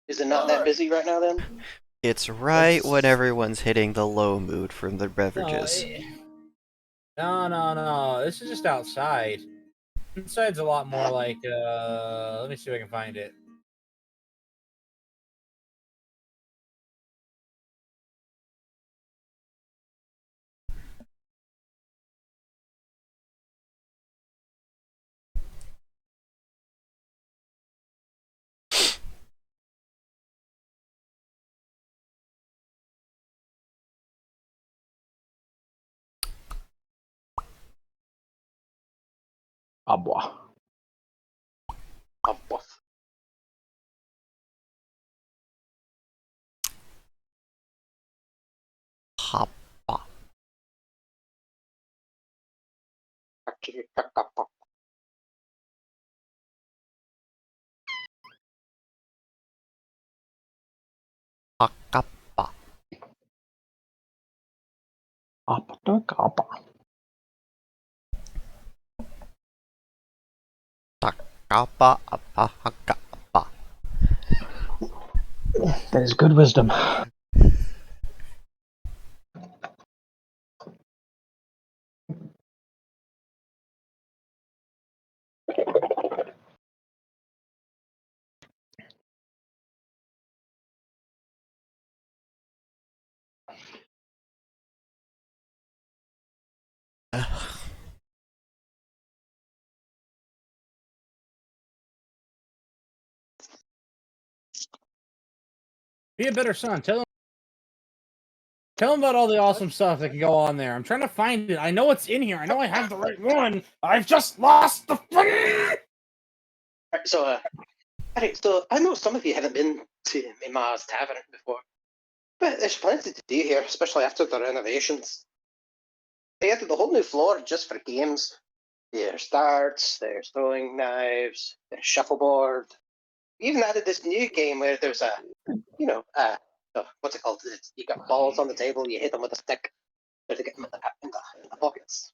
Is it not that busy right now then? It's right when everyone's hitting the low mood from the No, beverages. no. This is just outside. Inside's a lot more like, let me see if I can find it. Abwa. Oh, woof. Hoppa. Hakappa. Kappa. Takapa apa hakapa. That is good wisdom. Be a better son. Tell him about all the awesome stuff that can go on there. I'm trying to find it. I know it's in here. I know I have the right one. I've just lost the thing. Alright, so I know some of you haven't been to Mima's Tavern before, but there's plenty to do here, especially after the renovations. They added the whole new floor just for games. There's darts, there's throwing knives, there's shuffleboard. We even added this new game where there's what's it called? You got balls on the table, you hit them with a stick, to get them in the pockets.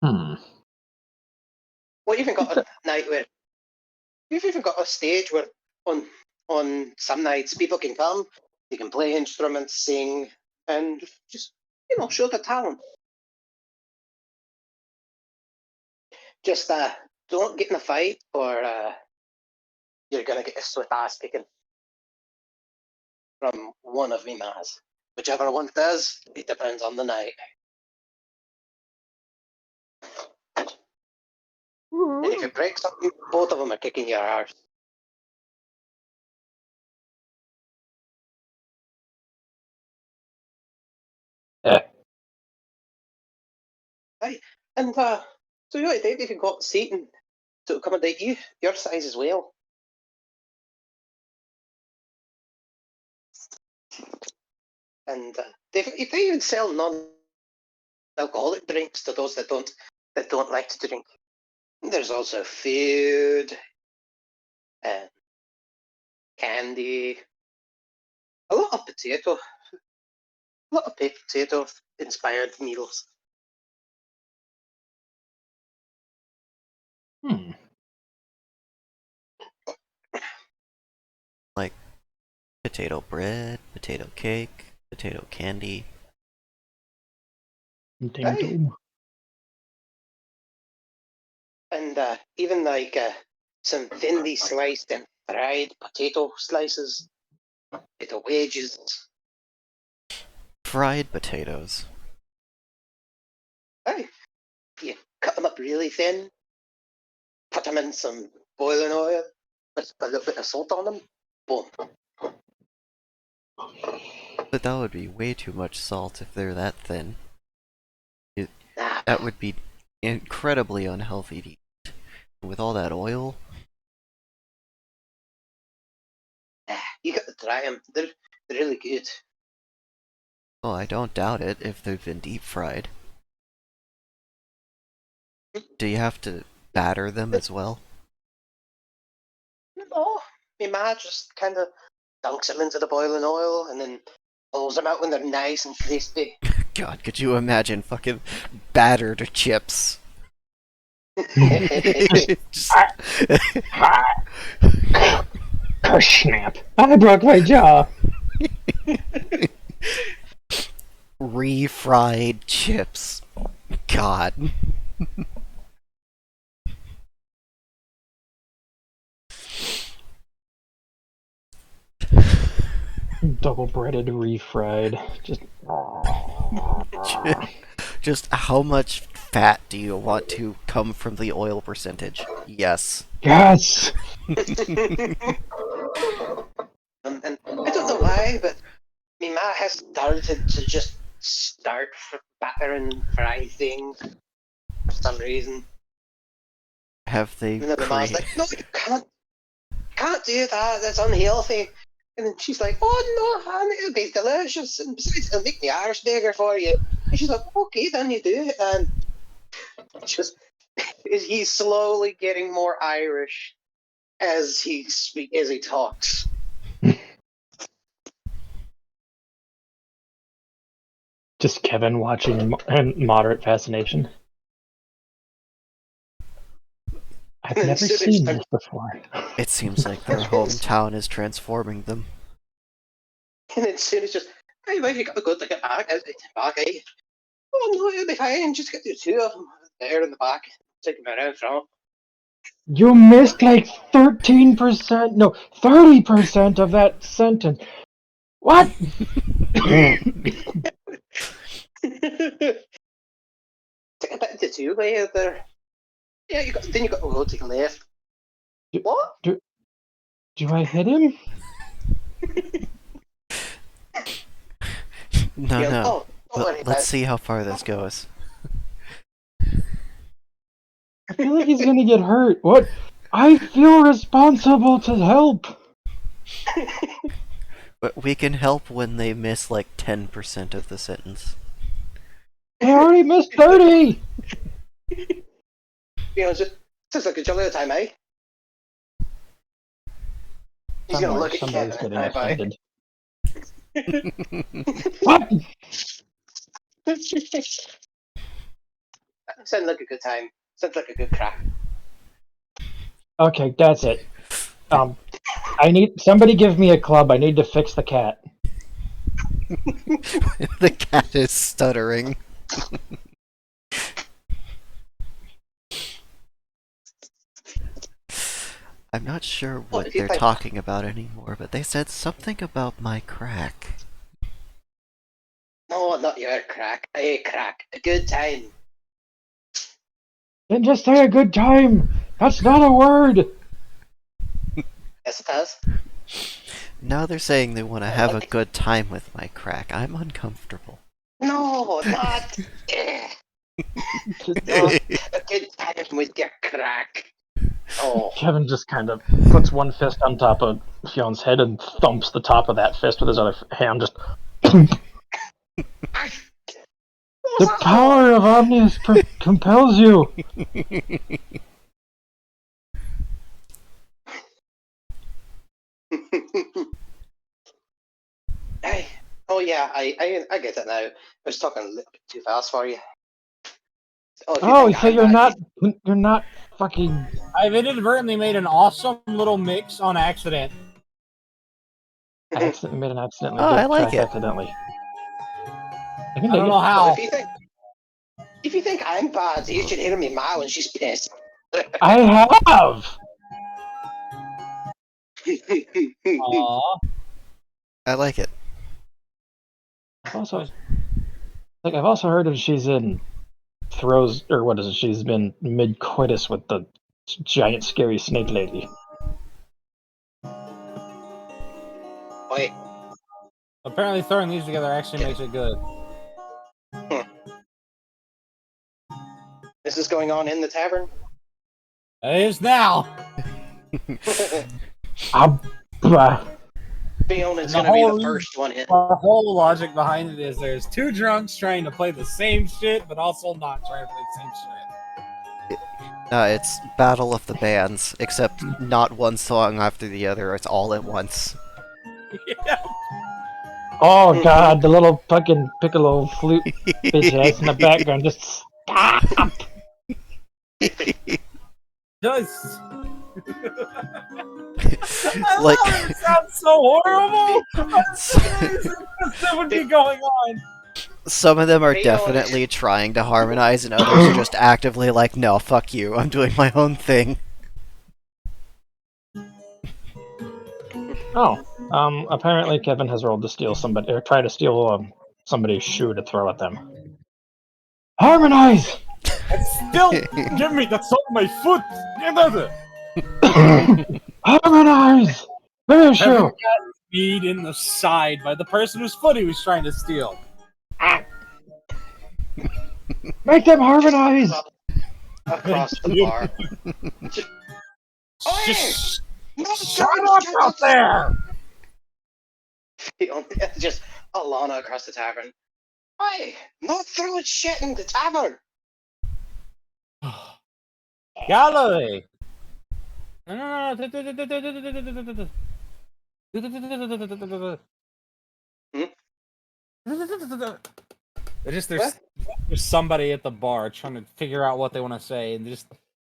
We even got a night where we've even got a stage where on some nights people can come, they can play instruments, sing, and just show their talent. Just don't get in a fight, or you're gonna get a swift ass kicking from one of me mas. Whichever one does, it depends on the night. And if you break something, both of them are kicking your arse. Right. And so you Dave, if you've got seating to accommodate you, your size as well. And they even sell non-alcoholic drinks to those that don't like to drink. There's also food and candy, a lot of potato inspired meals. Like potato bread, potato cake, potato candy. Potato. And even like some thinly sliced and fried potato slices, potato wedges. Fried potatoes. Aye. You cut them up really thin, put them in some boiling oil, with a little bit of salt on them, boom. But that would be way too much salt if they're that thin. Nah, That would be incredibly unhealthy to eat. With all that oil. you got to try them. They're really good. Well, I don't doubt it if they've been deep fried. Do you have to batter them as well? No, my ma just kind of dunks them into the boiling oil and then pulls them out when they're nice and crispy. God, could you imagine fucking battered chips? Just- Oh, snap. I broke my jaw. refried chips. God. Double breaded, refried. Just how much fat do you want to come from the oil percentage? Yes. Yes! And I don't know why, but my ma has started to just start battering fried things for some reason. Have they And then my ma's like, no, you can't do that, that's unhealthy. And then she's like, oh no, honey, it'll be delicious. And besides, it'll make the Irish bigger for you. And she's like, okay, then you do it. And just he's slowly getting more Irish as he talks. Just Kevin watching in moderate fascination. I've And never then seen I'm- this before. It seems like their hometown is transforming them. And then soon it's just, hey, why have you got to go to get back? Eh? Oh no, it'll be fine. Just get the two of them there in the back. Take them around front. You missed like 13%, no, 30% of that sentence. What? Take a bit of the two way there. Yeah, then you got to go to the left. What? Do I hit him? No, Yeah, no. oh, don't worry about Let's it. see how far this goes. I feel like he's gonna get hurt. What? I feel responsible to help. But we can help when they miss like 10% of the sentence. I already missed 30! Just like a jolly time, eh? He's gonna look at Somebody's Kevin getting and eye. offended. What? Sounds like a good time. Sounds like a good crack. Okay, that's it. I need somebody give me a club. I need to fix the cat. The cat is stuttering. I'm not sure what they're talking about anymore, but they said something about my crack. No, not your crack. A crack. A good time. Then just say a good time. That's not a word. Yes, it does. Now they're saying they want to have a good time with my crack. I'm uncomfortable. No, not. A good time with your crack. Oh. Kevin just kind of puts one fist on top of Fion's head and thumps the top of that fist with his other hand. Just the power of Omnius compels you. Hey. Oh yeah, I get it now. I was talking a little bit too fast for you. Oh, so you're not fucking. I've inadvertently made an awesome little mix on accident. I accidentally made an accidentally Oh, good I like track it. accidentally. I don't know how. If you think I'm bad, you should hear me ma when she's pissed. I have. Aww. I like it. I've also heard if she's in throws or what is it? She's been mid coitus with the giant scary snake lady. Wait. Apparently, throwing these together actually makes it good. This is going on in the tavern? It is now. Fiona's gonna be the first one in. The whole logic behind it is there's two drunks trying to play the same shit, but also not trying to play the same shit. It's Battle of the Bands, except not one song after the other, it's all at once. Yeah. Oh god, the little fucking piccolo flute bitch ass in the background just stop! Just Like, it sounds so horrible. That would be going on. some of them are definitely trying to harmonize, and others are just actively like, no, fuck you, I'm doing my own thing. Oh, apparently Kevin has rolled to steal somebody, or try to steal somebody's shoe to throw at them. Harmonize! Still, give me that's on my foot. Get out of it. Harmonize! Give me a shoe! Kevin got beat in the side by the person whose foot he was trying to steal. Make them harmonize! Across the bar. Just No, shut up out there! Just Alana across the tavern. Hey, not throwing shit in the tavern. Gallery. There's somebody at the bar trying to figure out what they want to say, and just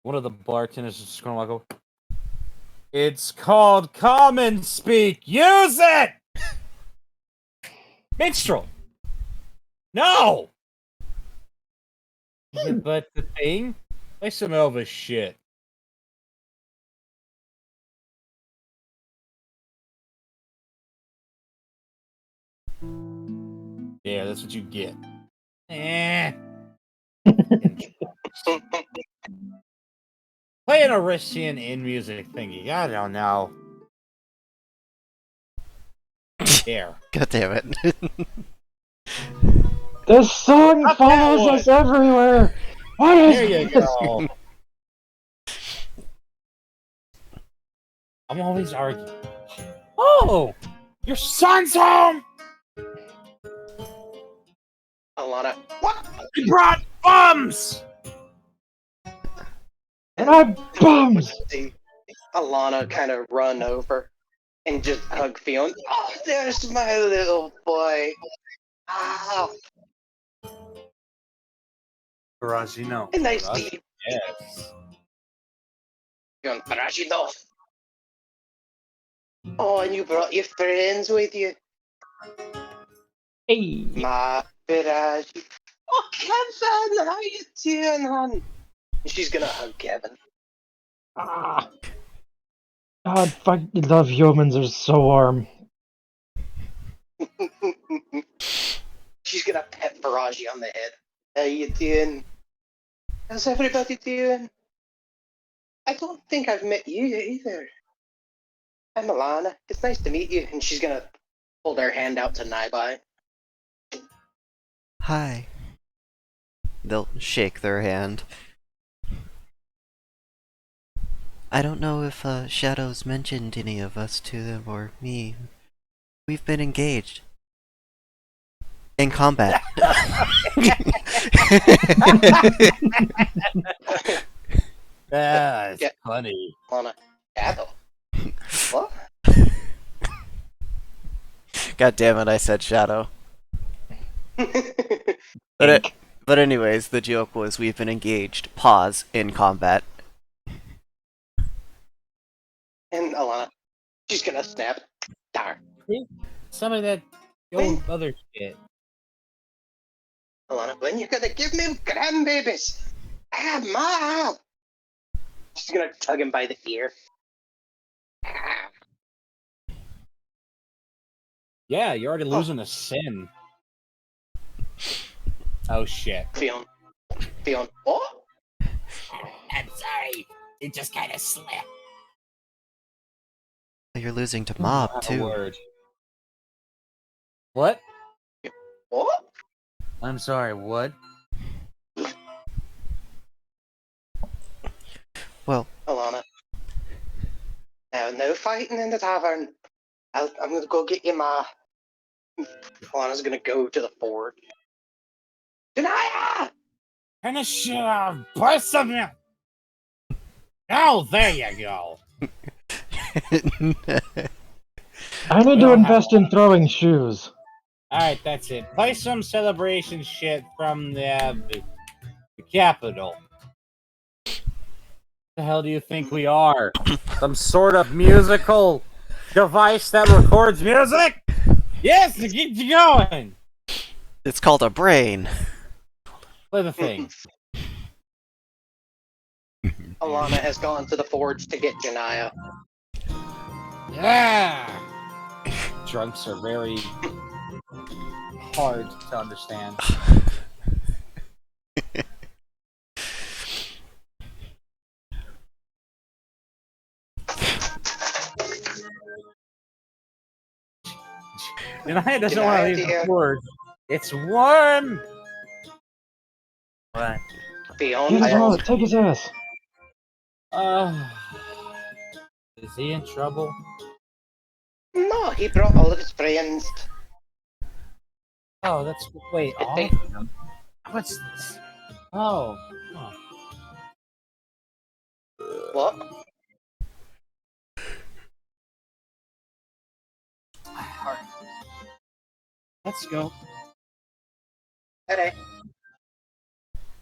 one of the bartenders is just going to go, "It's called common speak. Use it, minstrel." No. But the thing, play some Elvis shit. Yeah, that's what you get. Playing a Russian in music thingy. I don't know. There. God damn it. This song follows us everywhere! What is There you this? go. I'm always arguing. Oh! Your son's home! Alana, what? He brought bums! And I bums! See Alana kind of run over and just hug Fiona. Oh, there's my little boy. Ah, Baragino. nice to see you, Yes. Fiona. Baragino. Oh, and you brought your friends with you. Hey! My Baragi. Oh, Kevin, how you doing, hon? And she's gonna hug Kevin. Ah! God, fuck, love humans are so warm. She's gonna pet Baragi on the head. How you doing? How's everybody doing? I don't think I've met you either. I'm Alana. It's nice to meet you. And she's gonna hold her hand out to Naibai. Hi. They'll shake their hand. I don't know if Shadow's mentioned any of us to them or me. We've been engaged. In combat. Yeah, it's Yeah. funny. Alana. Shadow. What? God damn it, I said Shadow. Ink. But anyways, the joke was we've been engaged. Pause in combat. And Alana. She's gonna snap. Darn. Some of that When- old other shit. Alana, when you gonna give me grandbabies? Ah, Ma! She's gonna tug him by the ear. Ah. Yeah, you're already losing a sin. Oh shit. Fiona. Fiona. Oh! I'm sorry. It just kind of slipped. You're losing to Mob, Not a too. word. What? What? I'm sorry, what? Well, Alana. Now, no fighting in the tavern. I'm gonna go get you, Ma. Alana's gonna go to the forge. Denia! Finish burst of it. Oh, there you go. I need We to don't invest in throwing shoes. Alright, that's it. Play some celebration shit from the capital. The hell do you think we are? Some sort of musical device that records music? Yes, to get you going. it's called a brain. Play the thing. Alana has gone to the forge to get Janaya. Yeah. Drunks are very hard to understand. Janaya doesn't want to leave the forge. It's warm. What? Get Fiona. his wallet, take his ass. Is he in trouble? No, he brought all of his friends. Oh, that's wait. I All think- of them? What's this? Oh, huh. What? Alright. Let's go. Alright.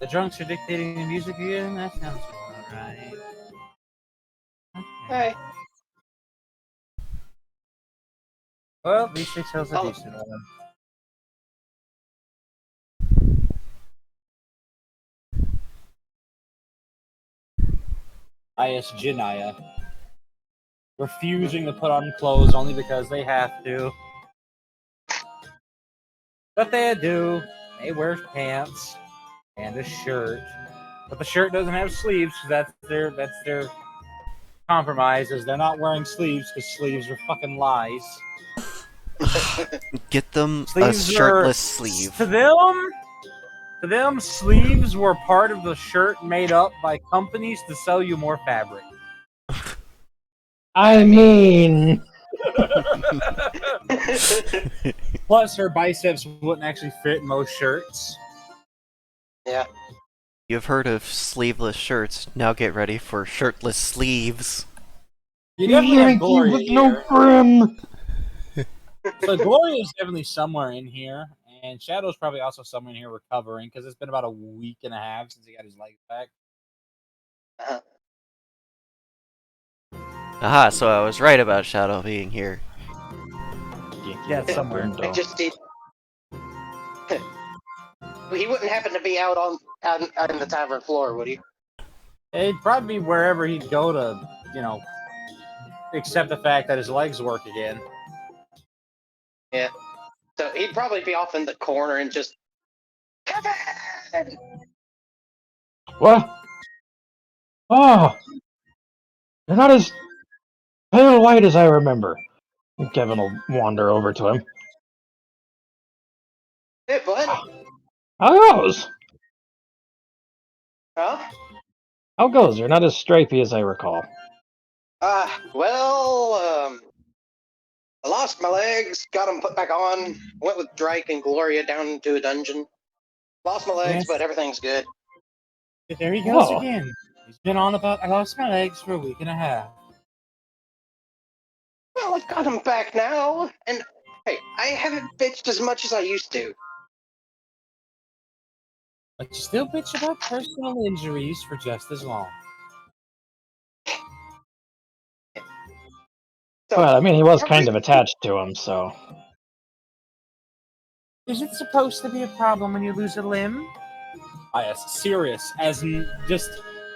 The drunks are dictating the music again. That sounds alright. Okay. Alright. Well, these 6 hills are Oh. decent one. IS Janaya. Refusing to put on clothes only because they have to. But they do. They wear pants and a shirt. But the shirt doesn't have sleeves, so that's their compromise, is they're not wearing sleeves because sleeves are fucking lies. Get them a Sleeves shirtless are, sleeve. To them, sleeves were part of the shirt made up by companies to sell you more fabric. I mean, Plus, her biceps wouldn't actually fit in most shirts. Yeah. You've heard of sleeveless shirts. Now get ready for shirtless sleeves. You definitely have Yankee Gloria with no here. brim. So Gloria is definitely somewhere in here, and Shadow's probably also somewhere in here recovering because it's been about a week and a half since he got his legs back. Uh, Aha, so I was right about Shadow being here. Yankee Yeah, with no somewhere. brim, I though. just did. He wouldn't happen to be out in the tavern floor, would he? It'd probably be wherever he'd go to, accept the fact that his legs work again. Yeah. So he'd probably be off in the corner and just Kevin. What? Oh, you're not as pale white as I remember. Kevin will wander over to him. Hey, bud. How goes? Huh? How goes? You're not as stripy as I recall. Well, I lost my legs, got them put back on, went with Drake and Gloria down to a dungeon. Lost my legs, Yes. but everything's good. There he goes Whoa. again. He's been on about I lost my legs for a week and a half. Well, I've got them back now, and hey, I haven't bitched as much as I used to. But you still bitch about personal injuries for just as long. So, Well, I mean, he was every kind of attached to him, so. Is it supposed to be a problem when you lose a limb? Ah, yes, serious, as in just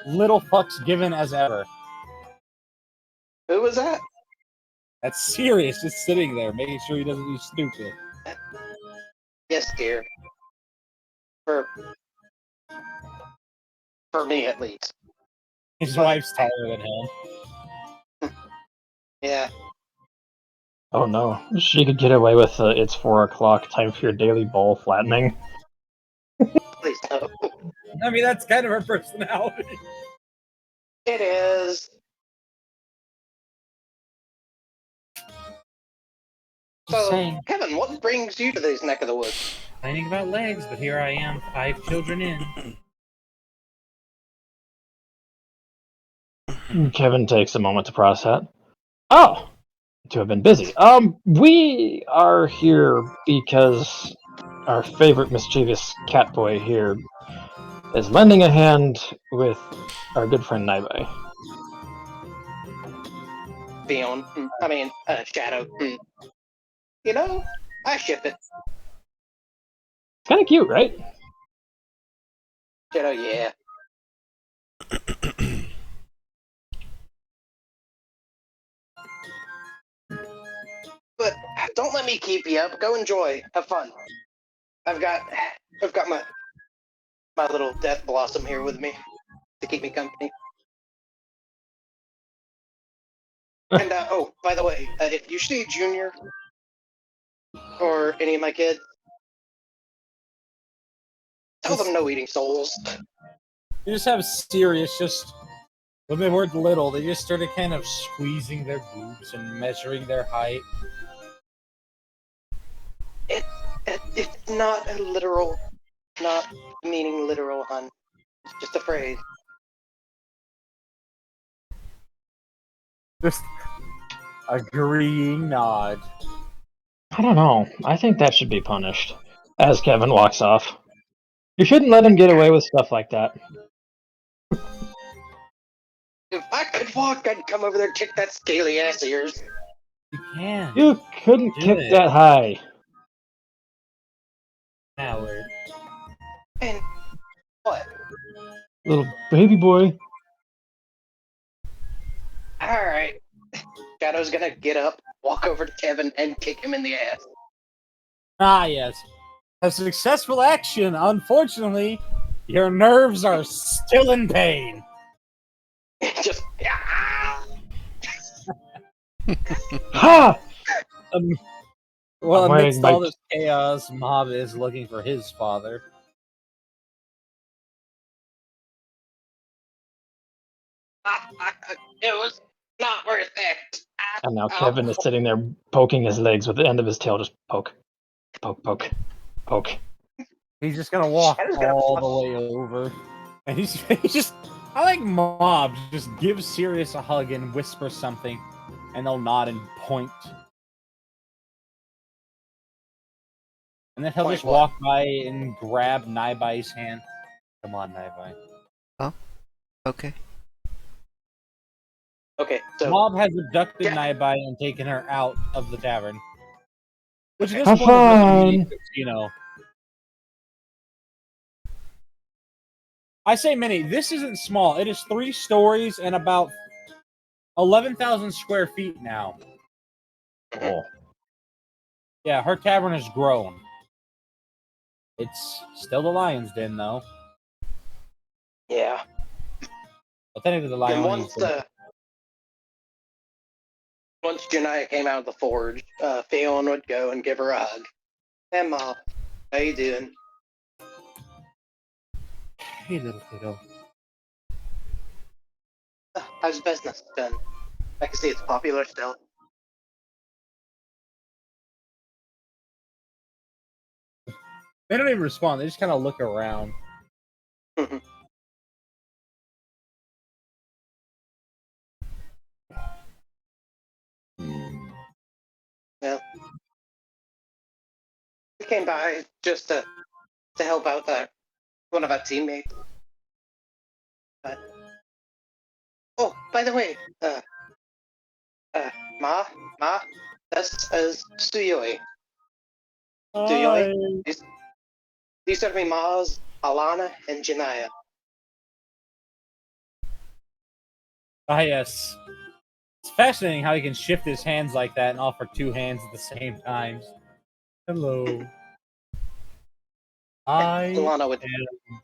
little fucks given as ever. who was that? That's serious, just sitting there, making sure he doesn't do stupid. Yes, dear. For me, at least. His But wife's taller than him. yeah, Oh no. She could get away with it's 4 o'clock, time for your daily ball flattening. please no. I mean, that's kind of her personality. It is. Just So, saying, Kevin, what brings you to this neck of the woods? complaining about legs, but here I am, 5 children in. Kevin takes a moment to process that. Oh, to have been busy. We are here because our favorite mischievous cat boy here is lending a hand with our good friend Naibai. Fion. Shadow. You know, I ship it. It's kind of cute, right? Shadow, yeah. But don't let me keep you up. Go enjoy. Have fun. I've got my little death blossom here with me to keep me company. And oh, by the way, if you see Junior or any of my kids, tell them no eating souls. You just have serious, just when they were little, they just started kind of squeezing their boobs and measuring their height. It's not a literal, not meaning literal, hun. It's just a phrase. Just agreeing nod. I don't know. I think that should be punished. As Kevin walks off. You shouldn't let him get away with stuff like that. If I could walk, I'd come over there and kick that scaly ass of yours. You can. You couldn't Do kick it. that high. Howard. And what? Little baby boy. Alright. Shadow's gonna get up, walk over to Kevin, and kick him in the ass. Ah, yes. A successful action. Unfortunately, your nerves are still in pain. Just Ha! Well, I'm wearing amidst my all this chaos, Mob is looking for his father. it was not worth it. And now Kevin is sitting there poking his legs with the end of his tail, just poke, poke, poke, poke. He's just gonna walk Shadow's gonna all flush. the way over, and he's just. I like mobs. Just give Sirius a hug and whisper something, and they'll nod and point. And then he'll Point just what? walk by and grab Naibai's hand. Come on, Naibai. Okay. Okay, so Mob has abducted Yeah. Naibai and taken her out of the tavern. Which at this Have point is like a mini fun! casino. I say mini. This isn't small. It is 3 stories and about 11,000 square feet now. Oh. Yeah, her tavern has grown. It's still the Lion's Den, though. yeah, But technically, the and Lion's Den. once Janaya came out of the forge, Theon would go and give her a hug. Hey, Ma, how you doing? Hey, little kiddo. How's business been? I can see it's popular still. They don't even respond. They just kind of look around. Well, we came by just to help out one of our teammates. But oh, by the way, Ma, this is Suyoi. Suyoi, these are my Ma's, Alana, and Janaya. Ah, yes. It's fascinating how he can shift his hands like that and offer 2 hands at the same time. Hello. I Alana would. am...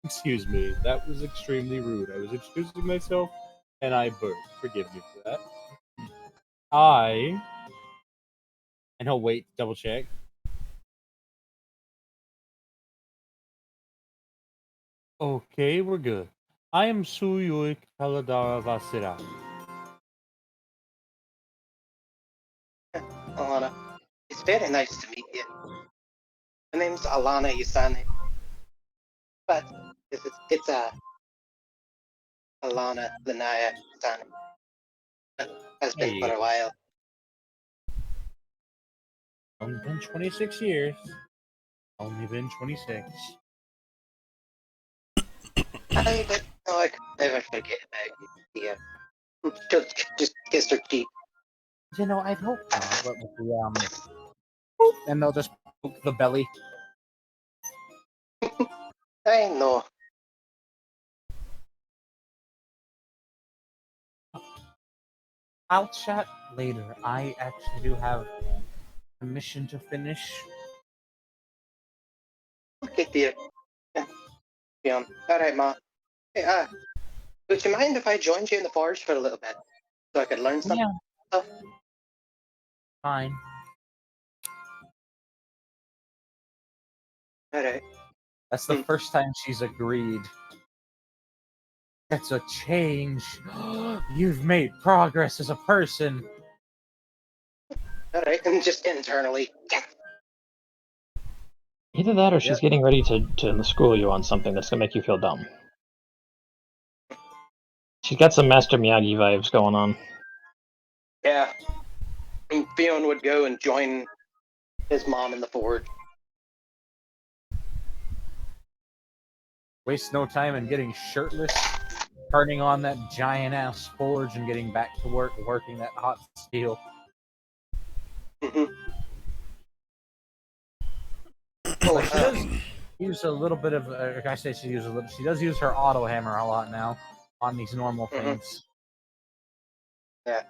Excuse me. That was extremely rude. I was introducing myself, and I burped. Forgive me for that. And he'll wait, double check. Okay, we're good. I am Suyuk Kaladara Vasira. Alana, it's very nice to meet you. My name's Alana Yusani, but it's Alana Lanaya Yusani. Has been Hey, for a while. only been 26 years. Only been 26. But no, I could never forget about you. Yeah, just kiss her cheek. You know, I'd hope not, but with the, and they'll just poke the belly. I know. I'll chat later. I actually do have a mission to finish. Okay, dear. Yeah. All right, Ma. Hey, would you mind if I joined you in the forge for a little bit so I could learn some Yeah, stuff? fine. All right. That's the first time she's agreed. That's a change. You've made progress as a person. All right, and just internally. Either that or she's Yep. getting ready to school you on something that's going to make you feel dumb. She's got some Master Miyagi vibes going on. Yeah. And Theon would go and join his mom in the forge. Waste no time in getting shirtless, turning on that giant ass forge, and getting back to work, working that hot steel. Mm-hmm. But she does use a little bit of. I say she uses a little. She does use her auto hammer a lot now on these normal things. Yeah.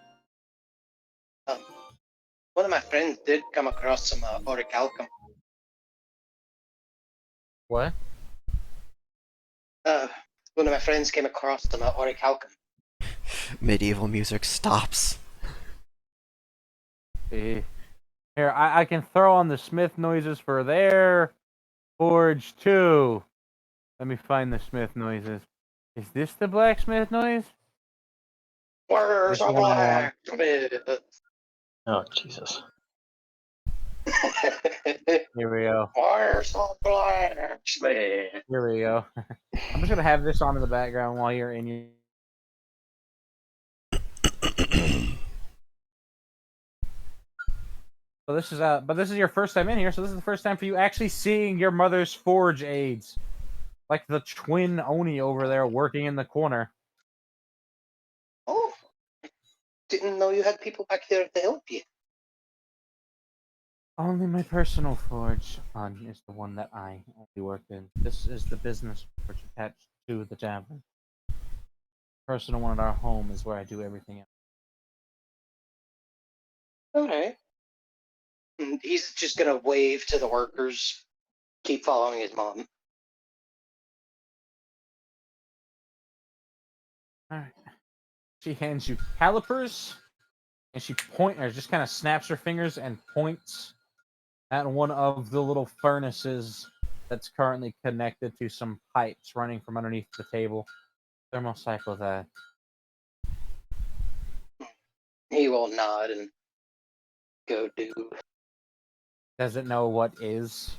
One of my friends did come across some orichalcum. What? One of my friends came across some orichalcum. Medieval music stops. Here, I can throw on the smith noises for their forge too. Let me find the smith noises. Is this the blacksmith noise? Where's This a is one of the ones. blacksmith? Oh Jesus! Here we go. Where's a blacksmith? Here we go. I'm just gonna have this on in the background while you're in your. So this is but this is your first time in here, so this is the first time for you actually seeing your mother's forge aids, like the twin Oni over there working in the corner. Oh, didn't know you had people back there to help you. Only my personal forge is the one that I only work in. This is the business forge attached to the tavern. Personal one at our home is where I do everything else. Alright. He's just gonna wave to the workers, keep following his mom. Alright. She hands you calipers, and she just kind of snaps her fingers and points at one of the little furnaces that's currently connected to some pipes running from underneath the table. Thermocycle that. He will nod and go do. Doesn't know what is.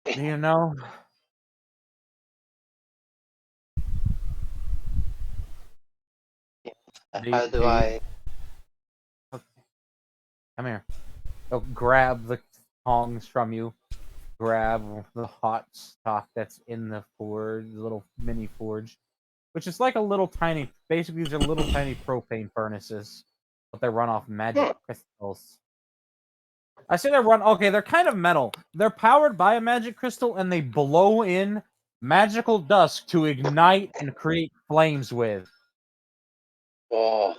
Do you know? How do I? Okay, come here. He'll grab the tongs from you. Grab the hot stock that's in the forge, the little mini forge, which is like a little tiny. Basically, these are little tiny propane furnaces, but they run off magic crystals. I say they run. Okay, they're kind of metal. They're powered by a magic crystal, and they blow in magical dust to ignite and create flames with. Oh,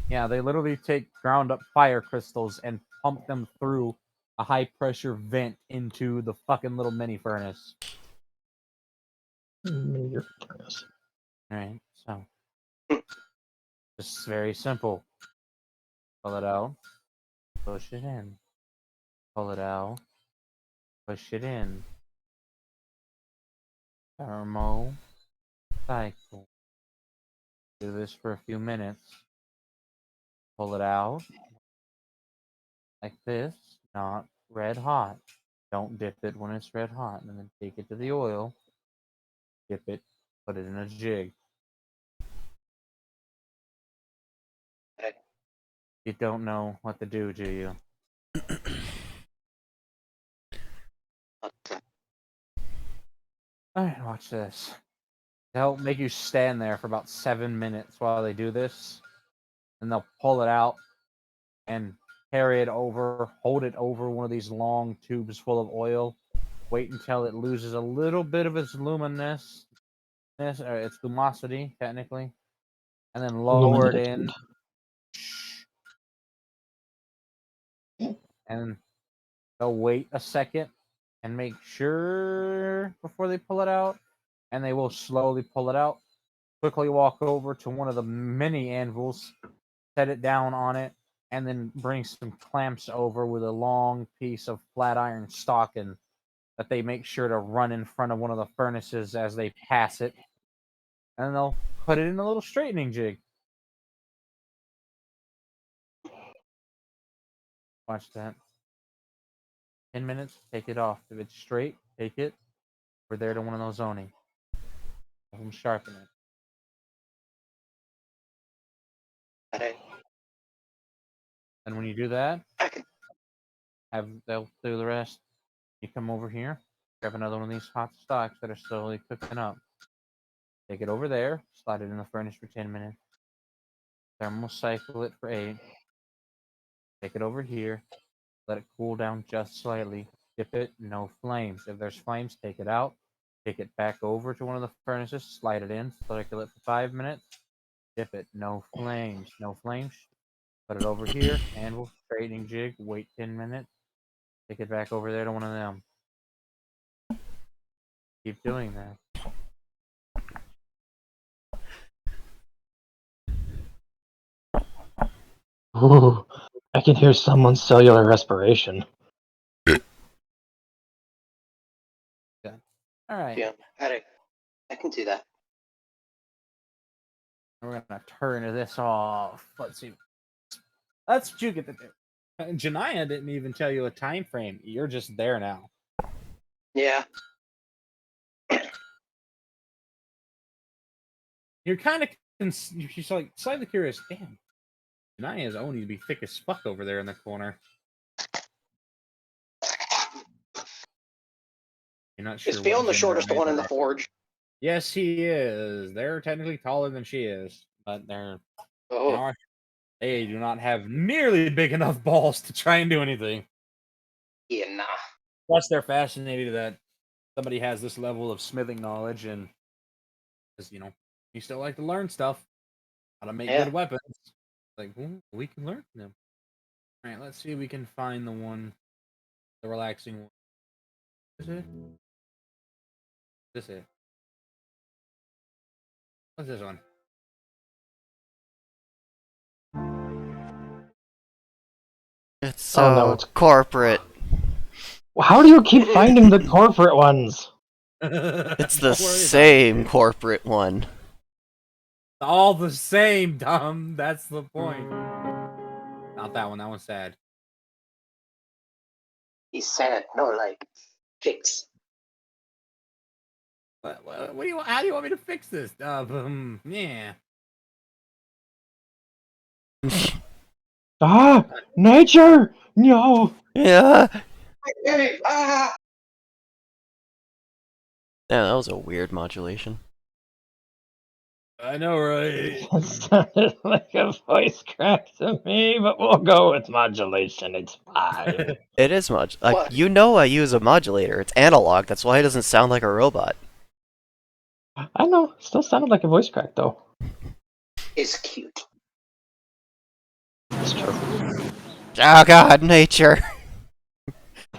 Yeah, they literally take ground up fire crystals and pump them through a high pressure vent into the fucking little mini furnace. Your furnace. Alright, so just very simple. Pull it out, push it in. Pull it out, push it in. Thermo cycle. Do this for a few minutes. Pull it out like this, not red hot. Don't dip it when it's red hot, and then take it to the oil, dip it, put it in a jig. okay. You don't know what to do you? Alright, watch this. They'll make you stand there for about 7 minutes while they do this, and they'll pull it out and carry it over, hold it over one of these long tubes full of oil, wait until it loses a little bit of its luminescence, or its lumosity, technically, and then lower it in, and they'll wait a second and make sure before they pull it out, and they will slowly pull it out, quickly walk over to one of the mini anvils, set it down on it, and then bring some clamps over with a long piece of flat iron stocking that they make sure to run in front of one of the furnaces as they pass it, and they'll put it in a little straightening jig. Watch that. 10 minutes, take it off. If it's straight, take it. We're there to one of those zoning. Have them sharpen it. Alright. And when you do that, I can. they'll do the rest. You come over here, grab another one of these hot stocks that are slowly cooking up. Take it over there, slide it in the furnace for 10 minutes. Thermocycle it for 8. Take it over here, let it cool down just slightly. Dip it, no flames. If there's flames, take it out. Take it back over to one of the furnaces, slide it in, cycle it for 5 minutes. Dip it, no flames, no flames. Put it over here, anvil, straightening jig, wait 10 minutes. Take it back over there to one of them. Keep doing that. Ooh, I can hear someone's cellular respiration. All right. Yeah. Alright. I can do that. We're gonna turn this off. Let's see. That's what you get to do. Janaya didn't even tell you a time frame. You're just there now. Yeah. You're kind of she's like slightly curious. Damn, Janaya's Oni to be thick as fuck over there in the corner. You're not sure Is what Fiona the gender shortest one in the either. forge? Yes, he is. They're technically taller than she is, but they're Oh, they do not have nearly big enough balls to try and do anything. yeah, nah. Plus, they're fascinated that somebody has this level of smithing knowledge, and because you still like to learn stuff, how to make Yeah. good weapons. Like, well, we can learn from them. All right, let's see if we can find the relaxing one. Is it? This it? What's this one? It's Oh, no, so it's- corporate. How do you keep finding the corporate ones? It's the Don't worry about it. same corporate one. All the same, dumb. That's the point. Not that one. That one's sad. He's sad, no, like, fix. What do you? How do you want me to fix this? Yeah. Ah, nature! No. Yeah. Hey, ah! Yeah, that was a weird modulation. I know, right? It sounded like a voice crack to me, but we'll go with modulation. It's fine. It is like What? I use a modulator. It's analog. That's why it doesn't sound like a robot. I know. Still sounded like a voice crack, though. Is cute. That's true. Oh God, nature.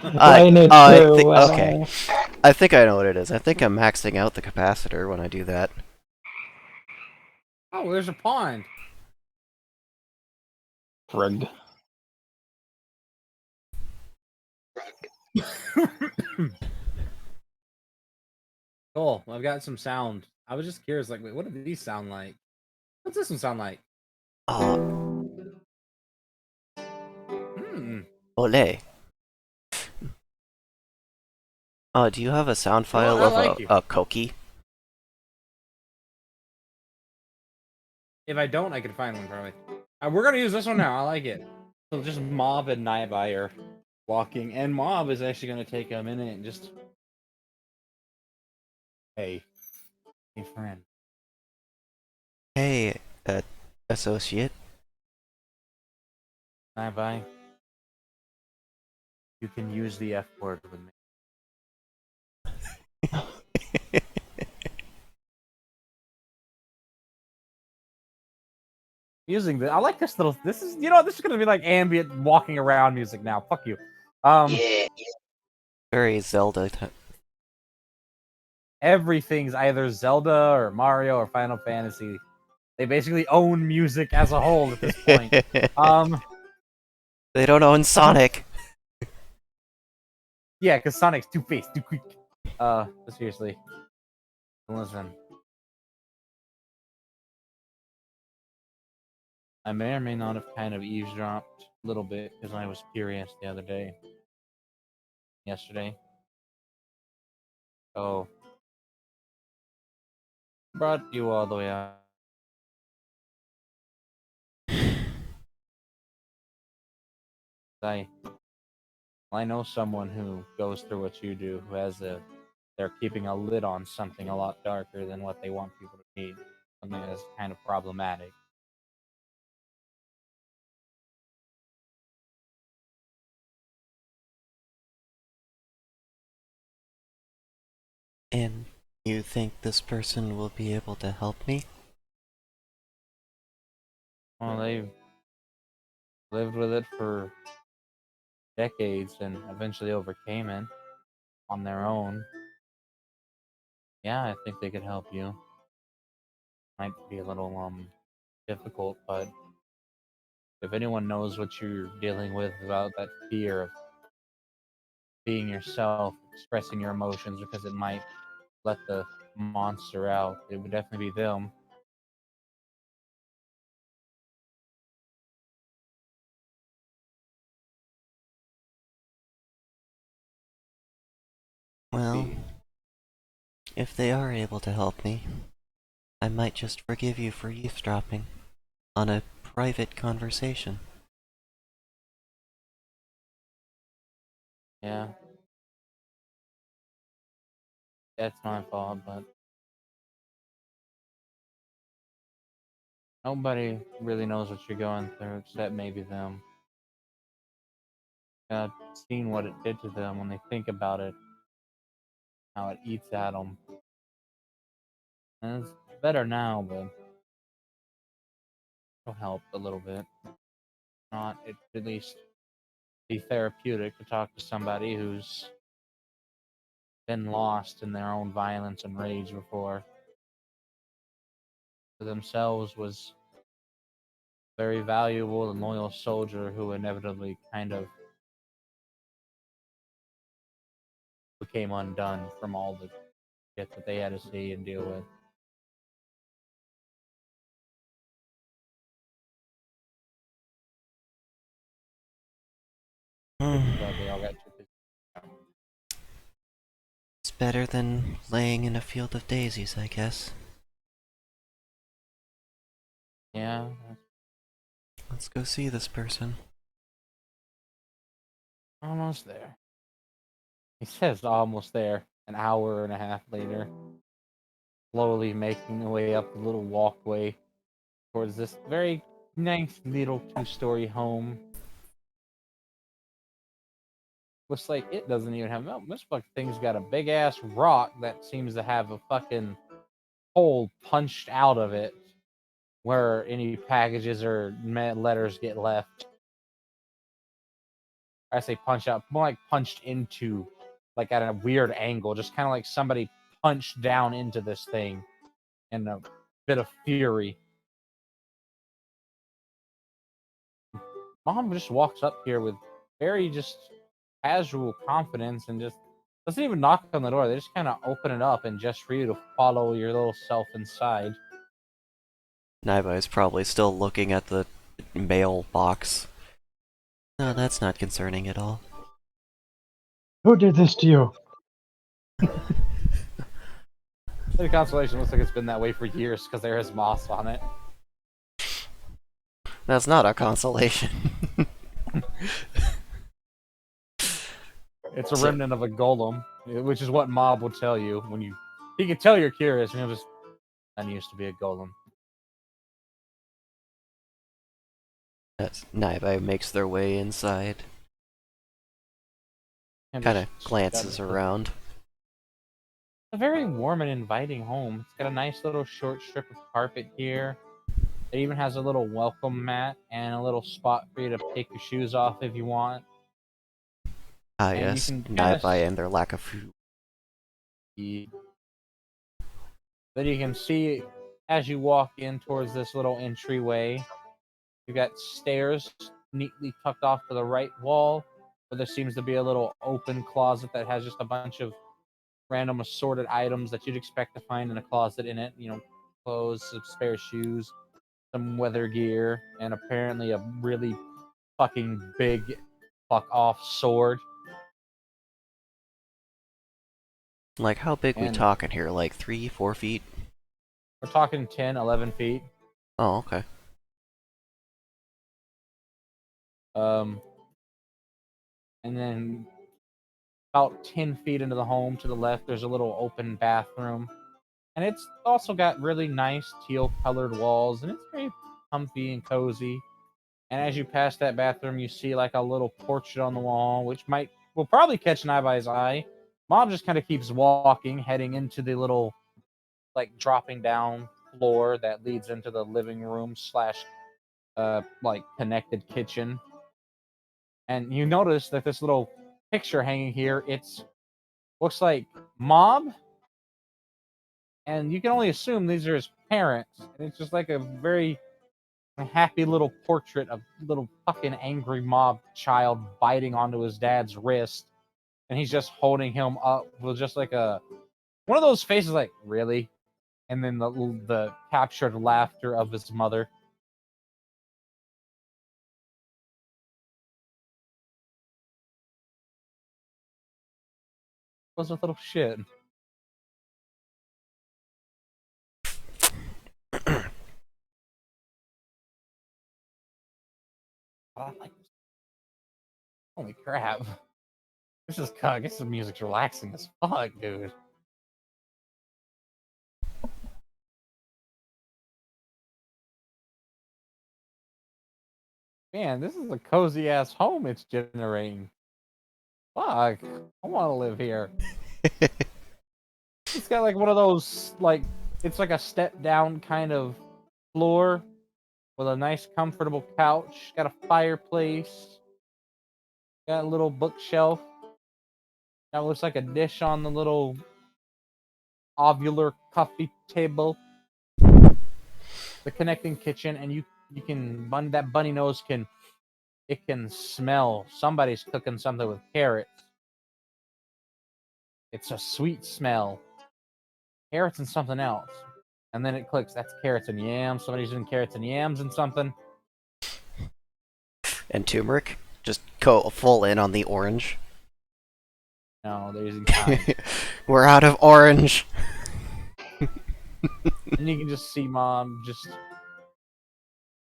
Blame it Okay. to, I think I know what it is. I think I'm maxing out the capacitor when I do that. Oh, there's a pond. Frig. Cool. I've got some sound. I was just curious, like, wait, what do these sound like? What's this one sound like? Hmm. Ole. Do you have a sound file Well, I of like you. a Koki? If I don't, I can find one probably. We're gonna use this one now. I like it. So just Mob and Naibai are walking, and Mob is actually gonna take a minute and just, hey friend. Hey, associate. Naibai, you can use the F word with me. Using the, I like this little. This is this is gonna be like ambient walking around music now. Fuck you. Yeah. Very Zelda type. Everything's either Zelda or Mario or Final Fantasy. They basically own music as a whole at this point. They don't own Sonic. Yeah, because Sonic's too fast, too quick. But seriously, listen. I may or may not have kind of eavesdropped a little bit because I was curious the other day. Yesterday. So, brought you all the way out. I know someone who goes through what you do, who has they're keeping a lid on something a lot darker than what they want people to need. Something that's kind of problematic. And you think this person will be able to help me? Well, they've lived with it for decades and eventually overcame it on their own. Yeah, I think they could help you. Might be a little difficult, but if anyone knows what you're dealing with about that fear of being yourself, expressing your emotions because it might let the monster out, it would definitely be them. Well, if they are able to help me, I might just forgive you for eavesdropping on a private conversation. Yeah, that's my fault, but nobody really knows what you're going through except maybe them. I've seen what it did to them when they think about it, how it eats at them. And it's better now, but it'll help a little bit. Not it at least be therapeutic to talk to somebody who's been lost in their own violence and rage before. For themselves was a very valuable and loyal soldier who inevitably kind of became undone from all the shit that they had to see and deal with. Hmm. Glad they all got too busy. It's better than laying in a field of daisies, I guess. Yeah, Let's go see this person. almost there. He says almost there. An hour and a half later, slowly making the way up the little walkway towards this very nice little two-story home. Looks like it doesn't even have no. This fucking thing's got a big ass rock that seems to have a fucking hole punched out of it where any packages or letters get left. I say punch out, more like punched into, like at a weird angle, just kind of like somebody punched down into this thing in a bit of fury. Mom just walks up here with very just casual confidence and just doesn't even knock on the door. They just kind of open it up and just for you to follow your little self inside. Naiba is probably still looking at the mail box. No, that's not concerning at all. Who did this to you? The constellation looks like it's been that way for years because there is moss on it. That's not a consolation. It's a So- remnant of a golem, which is what Mob will tell you when you. He can tell you're curious, and he'll just. That used to be a golem. As Naiba makes their way inside, And kind of just glances around. a very warm and inviting home. It's got a nice little short strip of carpet here. It even has a little welcome mat and a little spot for you to take your shoes off if you want. Ah, And you yes, can kind of Naiba and their lack of food. see. Then you can see as you walk in towards this little entryway, you got stairs neatly tucked off to the right wall, where there seems to be a little open closet that has just a bunch of random assorted items that you'd expect to find in a closet in it. You know, clothes, some spare shoes, some weather gear, and apparently a really fucking big fuck off sword. Like, how big we And talking here? Like 3, 4 feet? we're talking 10, 11 feet. Oh, okay. Um, and then about 10 feet into the home to the left, there's a little open bathroom. And it's also got really nice teal colored walls, and it's very comfy and cozy. And as you pass that bathroom, you see like a little portrait on the wall, which will probably catch an eye's eye. Mom just kind of keeps walking, heading into the little like dropping down floor that leads into the living room slash like connected kitchen. And you notice that this little picture hanging here, it's looks like Mob, and you can only assume these are his parents. And it's just like a very happy little portrait of little fucking angry Mob child biting onto his dad's wrist, and he's just holding him up with just like a one of those faces, like really, and then the captured laughter of his mother. What's with little shit? I like this. Holy crap. This is I guess the music's relaxing as fuck, dude. Man, this is a cozy ass home it's generating. Fuck. I want to live here. It's got like one of those, like, it's like a step down kind of floor with a nice comfortable couch. Got a fireplace. Got a little bookshelf. That looks like a dish on the little ovular coffee table. The connecting kitchen, and you can that bunny nose can smell somebody's cooking something with carrots. It's a sweet smell. Carrots and something else. And then it clicks, that's carrots and yams. Somebody's doing carrots and yams and something. And turmeric. Just go full in on the orange. No, they're using thyme. We're out of orange. And you can just see Mom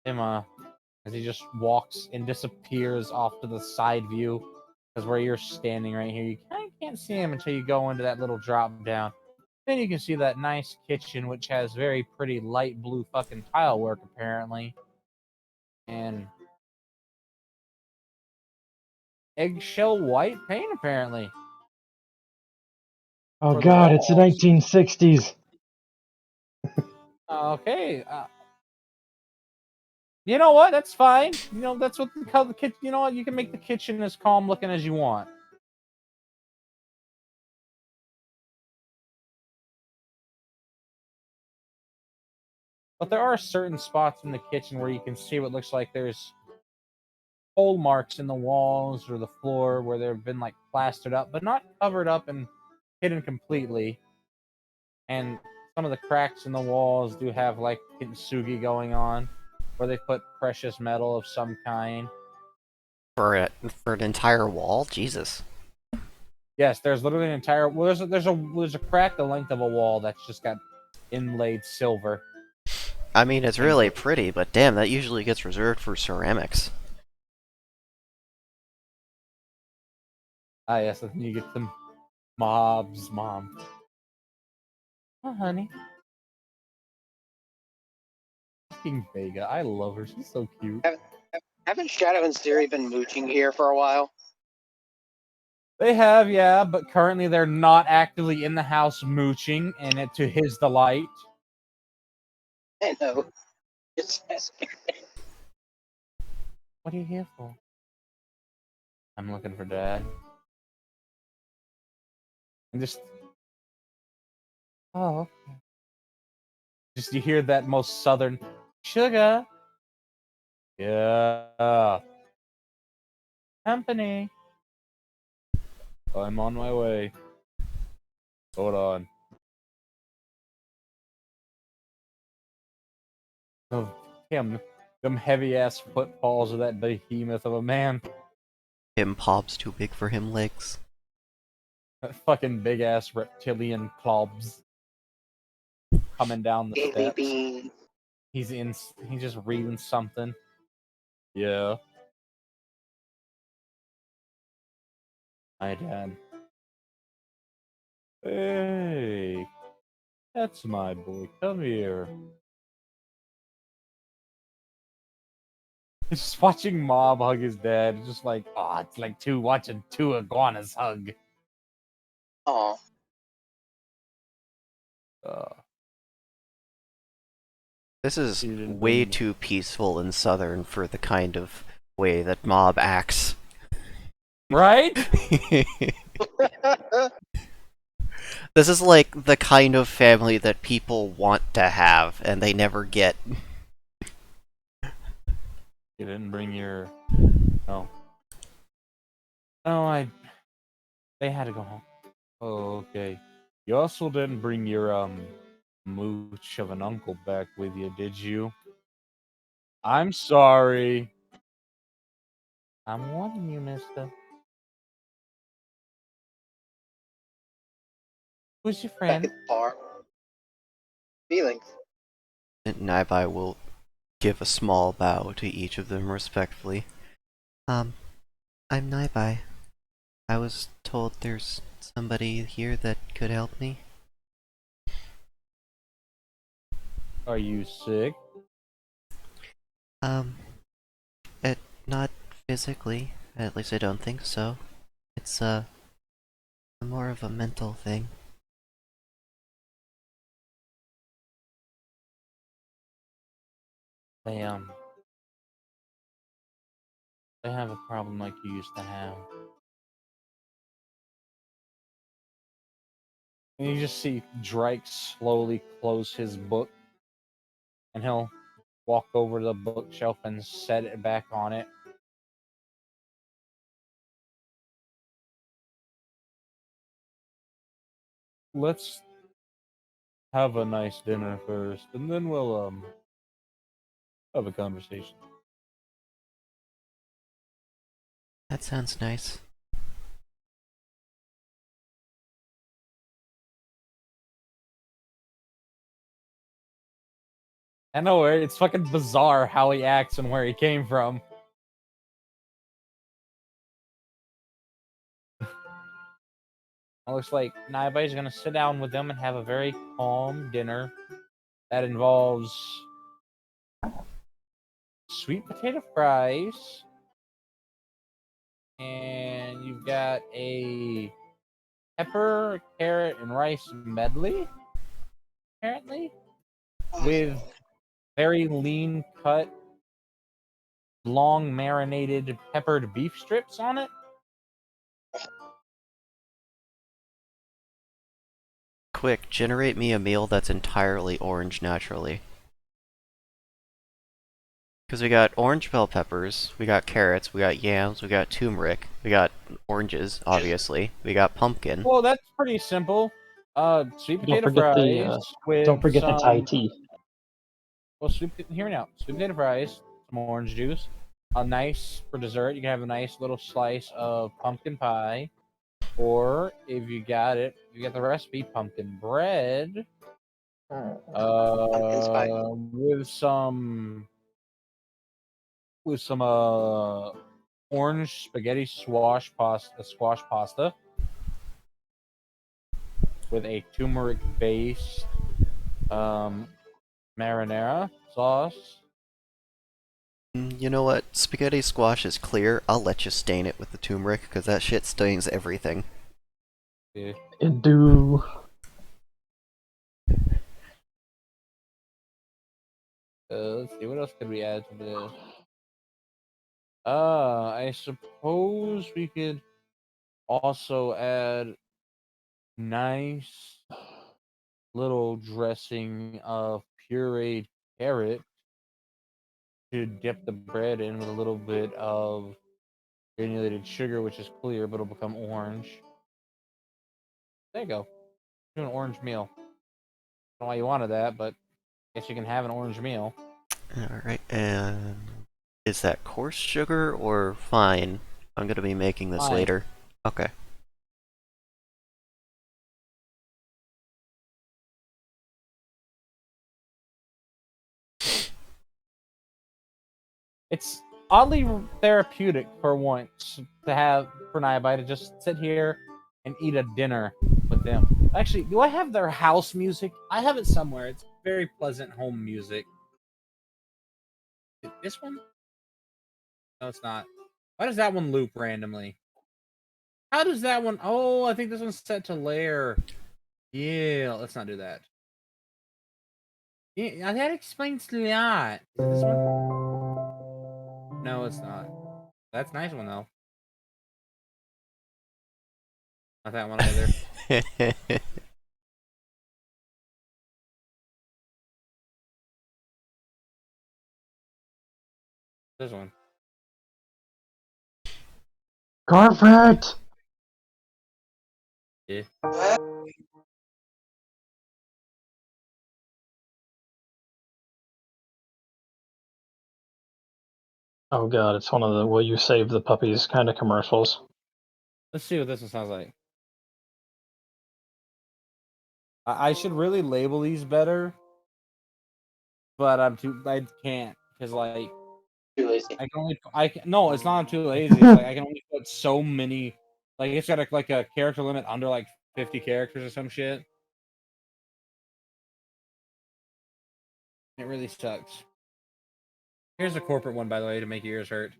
as he just walks and disappears off to the side view. Because where you're standing right here, you kind of can't see him until you go into that little drop down. Then you can see that nice kitchen, which has very pretty light blue fucking tile work, apparently. And eggshell white paint, apparently. Oh For the God, it's the walls. 1960s. Okay. You know what? That's fine. You know, that's what the kitchen. You know what? You can make the kitchen as calm looking as you want. But there are certain spots in the kitchen where you can see what looks like there's hole marks in the walls or the floor where they've been like plastered up, but not covered up and hidden completely. And some of the cracks in the walls do have like kintsugi going on, where they put precious metal of some kind. For an entire wall? Jesus. Yes, there's literally an entire. Well, there's a crack the length of a wall that's just got inlaid silver. I mean, it's really pretty, but damn, that usually gets reserved for ceramics. Ah, yes, and you get the mob's mom. Oh, honey. Fucking Vega. I love her. She's so cute. Haven't Shadow and Siri been mooching here for a while? They have, yeah, but currently they're not actively in the house mooching, and it to his delight. I know. What are you here for? I'm looking for Dad. And just. Oh, okay. Just you hear that most southern sugar. Yeah. Company. I'm on my way. Hold on. Oh, damn. Them heavy ass footfalls of that behemoth of a man. Him Pob's too big for him legs. That fucking big ass reptilian clubs coming down the Daily steps. Bean. He's just reading something. Yeah. Hi, Dad. Hey, that's my boy. Come here. Just watching Mob hug his dad. It's just like, oh, it's like watching two iguanas hug. Aw. Uh, This is He didn't way bring- too peaceful and southern for the kind of way that Mob acts. right? This is like the kind of family that people want to have and they never get. You didn't bring your. No. No, They had to go home. Oh, okay. You also didn't bring your mooch of an uncle back with you, did you? I'm sorry. I'm warning you, mister. Who's your back friend? at the bar. Feelings. And Naibai will give a small bow to each of them respectfully. I'm Naibai. I was told there's somebody here that could help me. Are you sick? Um, it not physically. At least I don't think so. It's more of a mental thing. They they have a problem like you used to have. And you just see Drake slowly close his book, and he'll walk over to the bookshelf and set it back on it. Let's have a nice dinner first, and then we'll have a conversation. That sounds nice. I know it's fucking bizarre how he acts and where he came from. It looks like Naiba's gonna sit down with them and have a very calm dinner that involves sweet potato fries, and you've got a pepper, carrot, and rice medley, apparently, with very lean cut, long marinated peppered beef strips on it. Quick, generate me a meal that's entirely orange naturally. Because we got orange bell peppers, we got carrots, we got yams, we got turmeric, we got oranges, obviously, we got pumpkin. Well, that's pretty simple. Sweet Don't potato forget fries don't with forget the Thai some. tea. Well, hear me out. Sweet potato fries, some orange juice, a nice for dessert. You can have a nice little slice of pumpkin pie, or if you got it, you get the recipe pumpkin bread. Pumpkin spice. With some orange spaghetti squash pasta with a turmeric based marinara sauce. You know what? Spaghetti squash is clear. I'll let you stain it with the turmeric, because that shit stains everything. Yeah. Do Let's see, what else could we add to this? I suppose we could also add nice little dressing of pureed carrot to dip the bread in with a little bit of granulated sugar, which is clear, but it'll become orange. There you go. Do an orange meal. I don't know why you wanted that, but I guess you can have an orange meal. Alright, and is that coarse sugar or fine? I'm gonna be making this Fine. later. Okay. It's oddly therapeutic for once to have for Naibai to just sit here and eat a dinner with them. Actually, do I have their house music? I have it somewhere. It's very pleasant home music. This one? No, it's not. Why does that one loop randomly? How does that one? Oh, I think this one's set to layer. Yeah, let's not do that. Yeah, that explains a lot. Is it this one? No, it's not. That's a nice one though. Not that one either. This one. carpet. Yeah. Oh god, it's one of the will you save the puppies kind of commercials. Let's see what this one sounds like. I should really label these better, but I can't because like Too lazy. I can only no, it's not I'm too lazy. It's like I can only put so many. Like it's got a character limit under like 50 characters or some shit. It really sucks. Here's a corporate one, by the way, to make your ears hurt.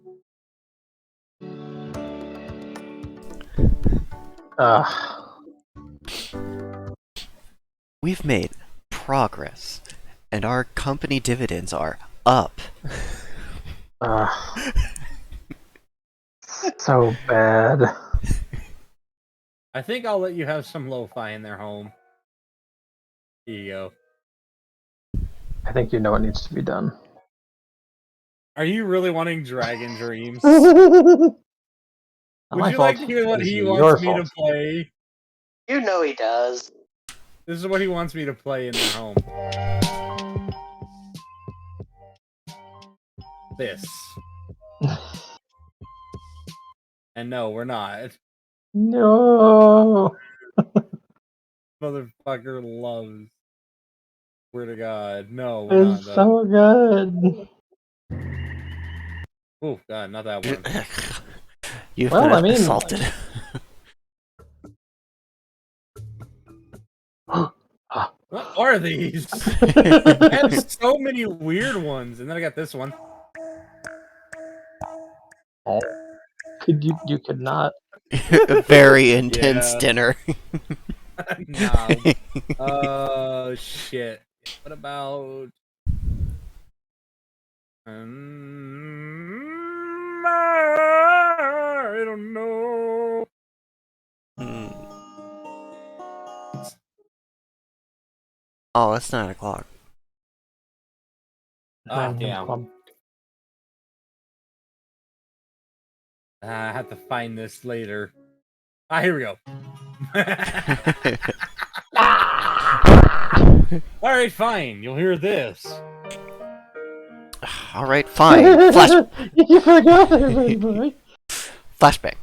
We've made progress, and our company dividends are up. So bad. I think I'll let you have some lo-fi in their home. Here you go. I think you know what needs to be done. Are you really wanting Dragon Dreams? Not Would my you fault. like to hear what It's he your wants me fault. to play? You know he does. This is what he wants me to play in their home. This. And no, we're not. No. Motherfucker loves. Swear to God. No, we're not. It's so good. Oh, God, not that one. You've Well, been I mean, assaulted. What are these? I have so many weird ones. And then I got this one. Oh, you could not. A very intense Yeah. dinner. No. Shit. What about... I don't know. Oh, it's 9 o'clock. Ah, damn. Club. I have to find this later. Ah, here we go. Alright, fine. You'll hear this. Alright, fine. You forgot everybody. Flashbang.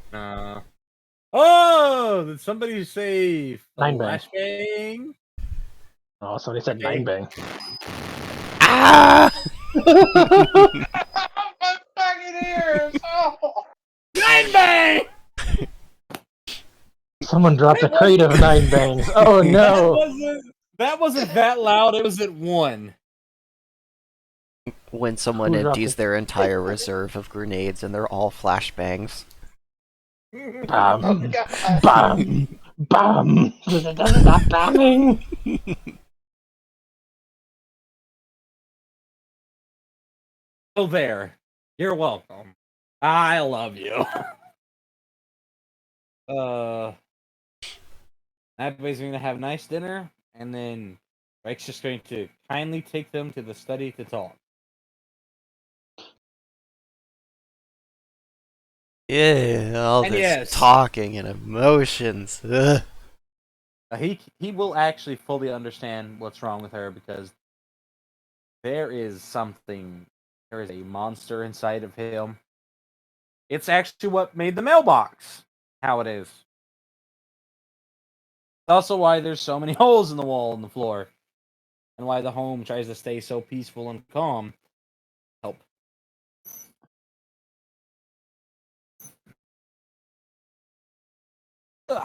Oh! Did somebody say Nine bang. flashbang? Oh, somebody said Okay. nine bang. Ah! My fucking ears! Oh. Nine bang! Someone dropped a crate of nine bangs. Oh no! That wasn't that loud. It was at 1. When someone Who dropped empties it? their entire reserve of grenades and they're all flashbangs. Bam, Oh, God. bam, bam. Stop bombing. Oh, there. You're welcome. I love you. That way's going to have a nice dinner, and then Rex just going to kindly take them to the study to talk. Yeah, all And this yes. talking and emotions. Ugh. He will actually fully understand what's wrong with her because there is a monster inside of him. It's actually what made the mailbox how it is. It's also why there's so many holes in the wall and the floor, and why the home tries to stay so peaceful and calm.